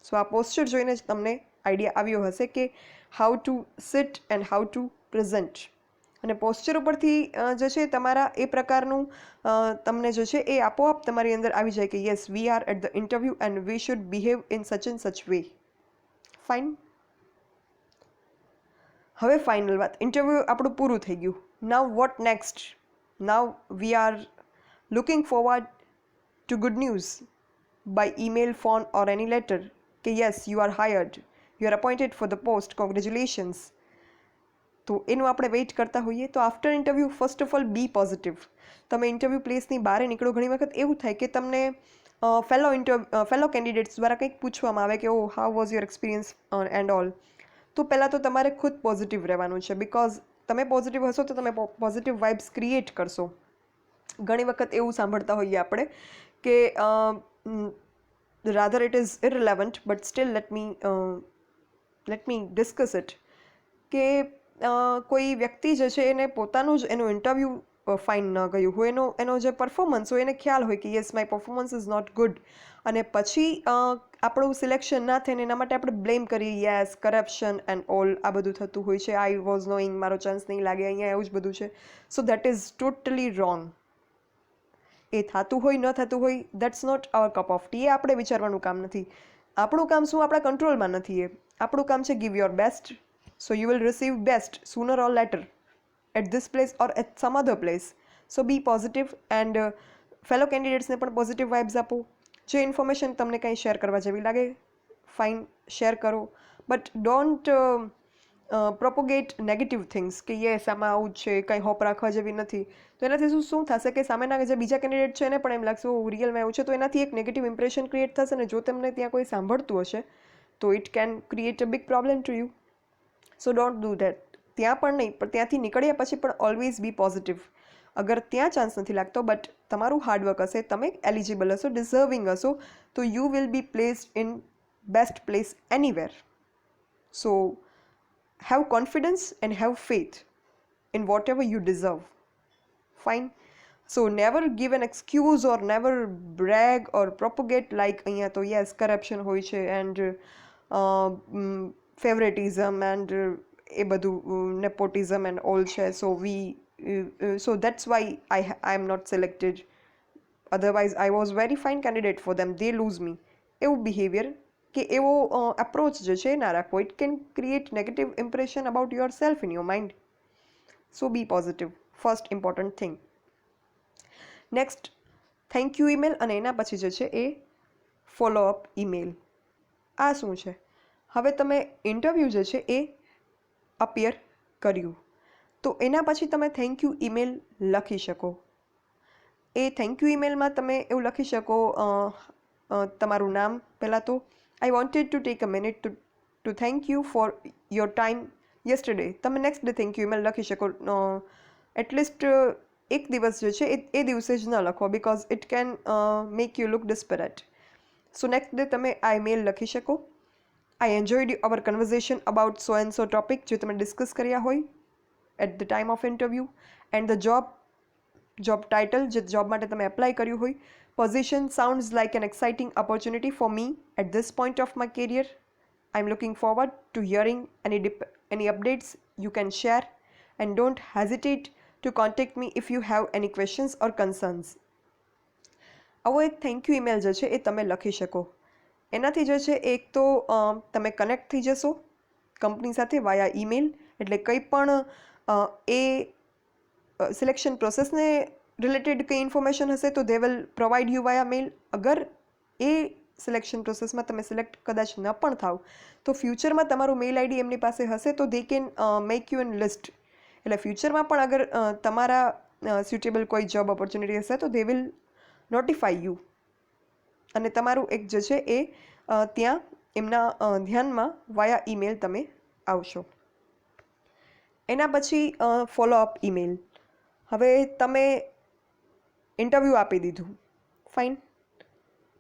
So આ posture જોઈને જ તમને idea આવ્યો હશે કે how to sit and how to present. અને પોસ્ચર ઉપરથી જે છે તમારા એ પ્રકારનું તમને જે છે એ આપોઆપ તમારી અંદર આવી જાય કે yes we are at the interview and we should behave in such and such way. Fine. હવે ફાઇનલ વાત, ઇન્ટરવ્યૂ આપણું પૂરું થઈ ગયું. Now what next? Now we are looking forward to good news by email, phone or any letter કે yes you are hired, you are appointed for the post, congratulations. તો એનું આપણે વેઇટ કરતા હોઈએ. તો after interview first of all B positive. તમે interview પ્લેસની બહાર નીકળો, ઘણી વખત એવું થાય કે તમને ફેલો કેન્ડિડેટ્સ દ્વારા કંઈક પૂછવામાં આવે કે oh how was your experience and all. તો પહેલાં તો તમારે ખુદ પોઝિટિવ રહેવાનું છે, બિકોઝ તમે પોઝિટિવ હશો તો તમે પોઝિટિવ વાઇબ્સ ક્રિએટ કરશો. ઘણી વખત એવું સાંભળતા હોઈએ આપણે કે rather it is irrelevant but still let me discuss it કે કોઈ વ્યક્તિ જે છે એને પોતાનું જ એનું ઇન્ટરવ્યૂ ફાઇન ન ગયું હોય, એનો જે પરફોર્મન્સ હોય એને ખ્યાલ હોય કે yes my performance is not good, અને પછી આપણું સિલેક્શન ના થાય ને એના માટે આપણે બ્લેમ કરીએ, યસ કરપ્શન એન્ડ ઓલ આ બધું થતું હોય છે, આઈ વોઝ નોઈંગ, મારો ચાન્સ નહીં લાગે, અહીંયા એવું જ બધું છે. So that is totally wrong. એ થતું હોય ન થતું હોય that's not our cup of tea. એ આપણે વિચારવાનું કામ નથી. આપણું કામ શું આપણા કંટ્રોલમાં નથી. એ આપણું કામ છે give your best. So you will receive best sooner or later at this place or at some other place. So be positive and fellow કેન્ડિડેટ્સને પણ પોઝિટિવ વાઇબ્સ આપો. જે ઇન્ફોર્મેશન તમને કંઈ શેર કરવા જેવી લાગે ફાઇન શેર કરો, but don't propagate negative things કે યસ આમાં આવું જ છે, કંઈ હોપ રાખવા જેવી નથી. તો એનાથી શું થશે કે સામેના જે બીજા કેન્ડિડેટ છે એને પણ એમ લાગશે રિયલમાં એવું છે, તો એનાથી એક નેગેટિવ ઇમ્પ્રેશન ક્રિએટ થશે ને જો તમને ત્યાં કોઈ સાંભળતું હશે તો it can create a big problem to you. So don't do that. ત્યાં પણ નહીં, પણ ત્યાંથી નીકળ્યા પછી પણ ઓલવેઝ બી પોઝિટિવ. અગર ત્યાં ચાન્સ નથી લાગતો બટ તમારું હાર્ડવર્ક હશે, તમે એલિજિબલ હશો, ડિઝર્વિંગ હશો, તો you will be placed in best place anywhere. So have confidence and have faith in whatever you deserve. Fine. So never give an excuse or never brag or propagate like અહીંયા તો yes corruption હોય છે and favoritism and એ બધું nepotism and all છે, so that's why I am not selected, otherwise I was very fine candidate for them, they lose me. એવું behaviour કે એવો approach જે છે ના રાખવો. It can create negative impression about your self in your mind. So be positive, first important thing. Next thank you email, અને એના પછી જે છે એ ફોલોઅપ ઈમેલ. આ શું છે? હવે તમે ઇન્ટરવ્યૂ જે છે એ અપિયર કર્યું તો એના પછી તમે થેન્ક યુ ઈમેલ લખી શકો. એ થેન્ક યુ ઈમેલમાં તમે એવું લખી શકો તમારું નામ પહેલાં તો I wanted to take a minute to thank you for your time yesterday. તમે next day thank you email લખી શકો. એટલીસ્ટ એક દિવસ જે છે એ દિવસે જ ન લખો because it can make you look desperate. So next day તમે આ ઈમેલ લખી શકો. I enjoyed our conversation about so and so topic જે તમે ડિસ્કસ કર્યા હોય at the time of interview, and the job title જે જોબ માટે તમે એપ્લાય કર્યું હોય. Position sounds like an exciting opportunity for me at this point of my career. I'm looking forward to hearing any updates you can share, and don't hesitate to contact me if you have any questions or concerns. આવો એક thank you email જે છે એ તમે લખી શકો. એનાથી જે છે એક તો તમે કનેક્ટ થઈ જશો કંપની સાથે વાયા ઈમેલ, એટલે કંઈ પણ એ સિલેક્શન પ્રોસેસને રિલેટેડ કંઈ ઇન્ફોર્મેશન હશે તો દે વિલ પ્રોવાઈડ યુ વાયા મેલ. અગર એ સિલેક્શન પ્રોસેસમાં તમે સિલેક્ટ કદાચ ન પણ થાવ તો ફ્યુચરમાં તમારું મેલ આઈડી એમની પાસે હશે તો they can make you an list. એટલે ફ્યુચરમાં પણ અગર તમારા સ્યુટેબલ કોઈ જોબ ઓપોર્ચ્યુનિટી હશે તો દે વિલ નોટિફાઈ યુ, અને તમારું એક જે છે એ ત્યાં એમના ધ્યાનમાં વાયા ઈમેલ તમે આવશો. એના પછી ફોલોઅપ ઈમેલ. હવે તમે ઇન્ટરવ્યૂ આપી દીધું, ફાઇન.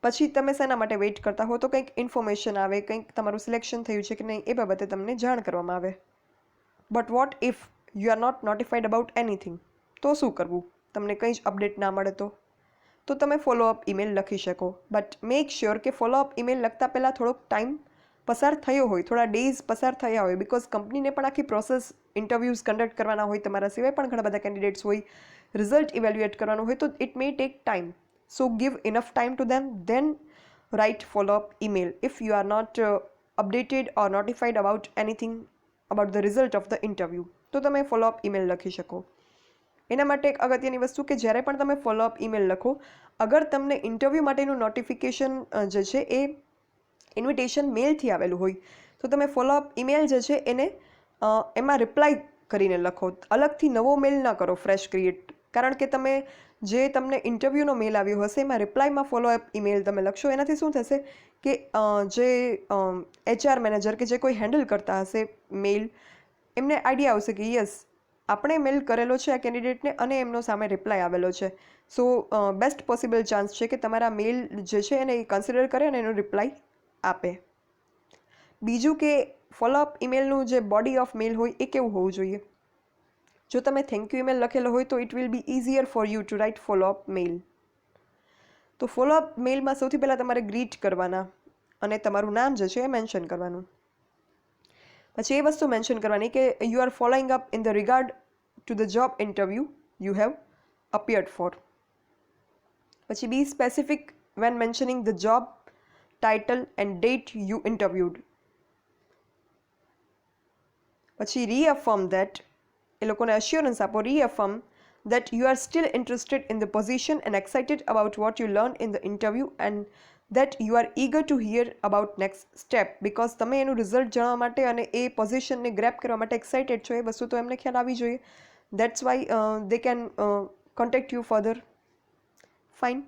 પછી તમે શેના માટે વેઇટ કરતા હો તો કંઈક ઇન્ફોર્મેશન આવે, કંઈક તમારું સિલેક્શન થયું છે કે નહીં એ બાબતે તમને જાણ કરવામાં આવે. But what if you are not notified about anything? તો શું કરવું? તમને કંઈ જ અપડેટ ના મળે તો તમે ફોલોઅપ ઈમેલ લખી શકો. બટ મેક શ્યોર કે ફોલોઅપ ઈમેલ લખતા પહેલાં થોડોક ટાઈમ પસાર થયો હોય, થોડા ડેઝ પસાર થયા હોય, બિકોઝ કંપનીને પણ આખી પ્રોસેસ ઇન્ટરવ્યૂઝ કન્ડક્ટ કરવાના હોય, તમારા સિવાય પણ ઘણા બધા કેન્ડિડેટ્સ હોય, રિઝલ્ટ ઇવેલ્યુએટ કરવાનું હોય, તો it may take time. So give enough time to them, then write follow up email if you are not updated or notified about anything about the result of the interview. તો તમે follow up email લખી શકો. એના માટે એક અગત્યની વસ્તુ કે જ્યારે પણ તમે ફોલોઅપ ઈમેલ લખો, અગર તમને ઇન્ટરવ્યૂ માટેનું નોટિફિકેશન જે છે એ ઇન્વિટેશન મેલથી આવેલું હોય તો તમે ફોલોઅપ ઈમેલ જે છે એને એમાં રિપ્લાય કરીને લખો. અલગથી નવો મેલ ન કરો ફ્રેશ ક્રિએટ, કારણ કે તમે જે તમને ઇન્ટરવ્યૂનો મેલ આવ્યો હશે એમાં રિપ્લાયમાં ફોલોઅપ ઈમેલ તમે લખશો. એનાથી શું થશે કે જે HR મેનેજર કે જે કોઈ હેન્ડલ કરતા હશે મેલ, એમને આઈડિયા આવશે કે યસ આપણે મેલ કરેલો છે આ કેન્ડિડેટને અને એમનો સામે રિપ્લાય આવેલો છે. સો બેસ્ટ પોસિબલ ચાન્સ છે કે તમારા મેલ જે છે એને કન્સિડર કરે અને એનો રિપ્લાય આપે. બીજું કે ફોલોઅપ ઈમેલનું જે બોડી ઓફ મેલ હોય એ કેવું હોવું જોઈએ. જો તમે થેન્ક યુ ઈમેલ લખેલો હોય તો it will be easier for you to write follow up mail. તો ફોલોઅપ મેલમાં સૌથી પહેલાં તમારે ગ્રીટ કરવાના અને તમારું નામ જે છે એ મેન્શન કરવાનું. પછી એ વસ્તુ મેન્શન કરવાની કે you are following up in the regard to the job interview you have appeared for. પછી be specific when mentioning the job title and date you interviewed. પછી reaffirm that, એ લોકોને assurance આપો, reaffirm that you are still interested in the position and excited about what you learn in the interview, and that you are eager to hear about next step. Because તમે એનું result જાણવા માટે અને એ પોઝિશનને grape કરવા માટે excited છો, એ વસ્તુ તો એમને ખ્યાલ આવી જોઈએ. That's why they can contact you further. Fine.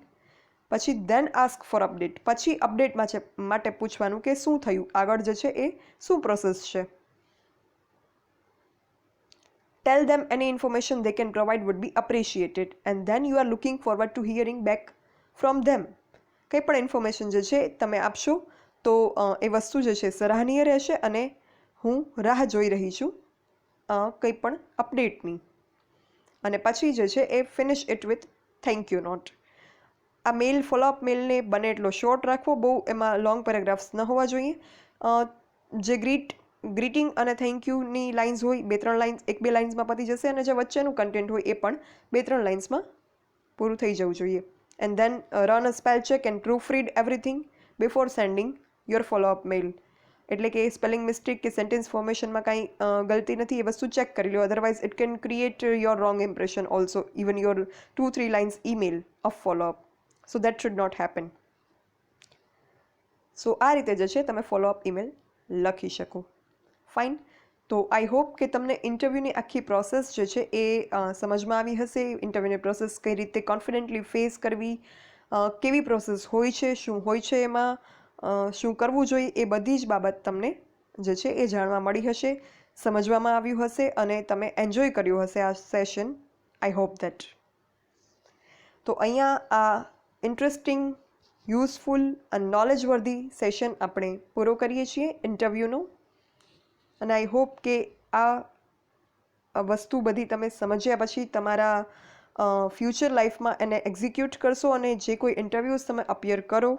પછી દેન આસ્ક ફોર અપડેટ. પછી અપડેટ માટે પૂછવાનું કે શું થયું, આગળ જે છે એ શું પ્રોસેસ છે. Tell them any information they can provide would be appreciated, and then you are looking forward to hearing back from them. કંઈ પણ ઇન્ફોર્મેશન જે છે તમે આપશો તો એ વસ્તુ જે છે સરાહનીય રહેશે, અને હું રાહ જોઈ રહી છું કંઈ પણ અપડેટની. અને પછી જે છે એ finish it with thank you note. આ મેલ, ફોલોઅપ મેલને બને એટલો શોર્ટ રાખવો, બહુ એમાં લોંગ પેરેગ્રાફ્સ ન હોવા જોઈએ. જે ગ્રીટિંગ અને થેન્ક યુની લાઇન્સ હોય, 2-3 લાઇન્સ, 1-2 લાઇન્સમાં પતી જશે, અને જે વચ્ચેનું કન્ટેન્ટ હોય એ પણ 2-3 લાઇન્સમાં પૂરું થઈ જવું જોઈએ. And then run a spell check and proofread everything before sending your follow up mail. એટલે કે સ્પેલિંગ મિસ્ટેક કે સેન્ટેન્સ ફોર્મેશનમાં કાંઈ ગલતી નથી, એ વસ્તુ ચેક કરી લો. Otherwise it can create your wrong impression also, even your 2-3 lines email of follow up. So that should not happen. So આ રીતે જે છે તમે ફોલોઅપ ઈમેલ લખી શકો. ફાઇન. તો આઈ હોપ કે તમને ઇન્ટરવ્યૂની આખી પ્રોસેસ જે છે એ સમજમાં આવી હશે. ઇન્ટરવ્યૂની પ્રોસેસ કઈ રીતે કોન્ફિડન્ટલી ફેસ કરવી, કેવી પ્રોસેસ હોય છે, શું હોય છે એમાં, શું કરવું જોઈએ, એ બધી જ બાબત તમને જે છે એ જાણવા મળી હશે, સમજવામાં આવ્યું હશે, અને તમે એન્જોય કર્યું હશે આ સેશન. I hope that. તો અહીંયા આ ઇન્ટરેસ્ટિંગ, યુઝફુલ અને નોલેજવર્ધી સેશન આપણે પૂરો કરીએ છીએ ઇન્ટરવ્યૂનો. અને આઈ હોપ કે આ વસ્તુ બધી તમે સમજ્યા પછી તમારા ફ્યુચર લાઈફમાં એને એક્ઝિક્યુટ કરશો, અને જે કોઈ ઇન્ટરવ્યૂઝ તમે અપિયર કરો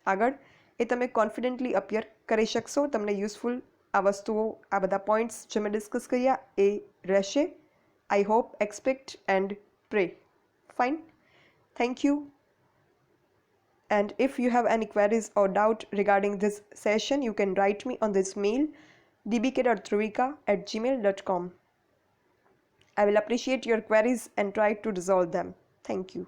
આગળ, એ તમે કોન્ફિડન્ટલી અપિયર કરી શકશો. તમને યુઝફુલ આ વસ્તુઓ, આ બધા પોઈન્ટ્સ જે મેં ડિસ્કસ કર્યા એ રહેશે. I hope, expect and pre. Fine. Thank you. And if you have any queries or doubt regarding this session, you can write me on this mail, dbk.dhruvika@gmail.com. I will appreciate your queries and try to resolve them. Thank you.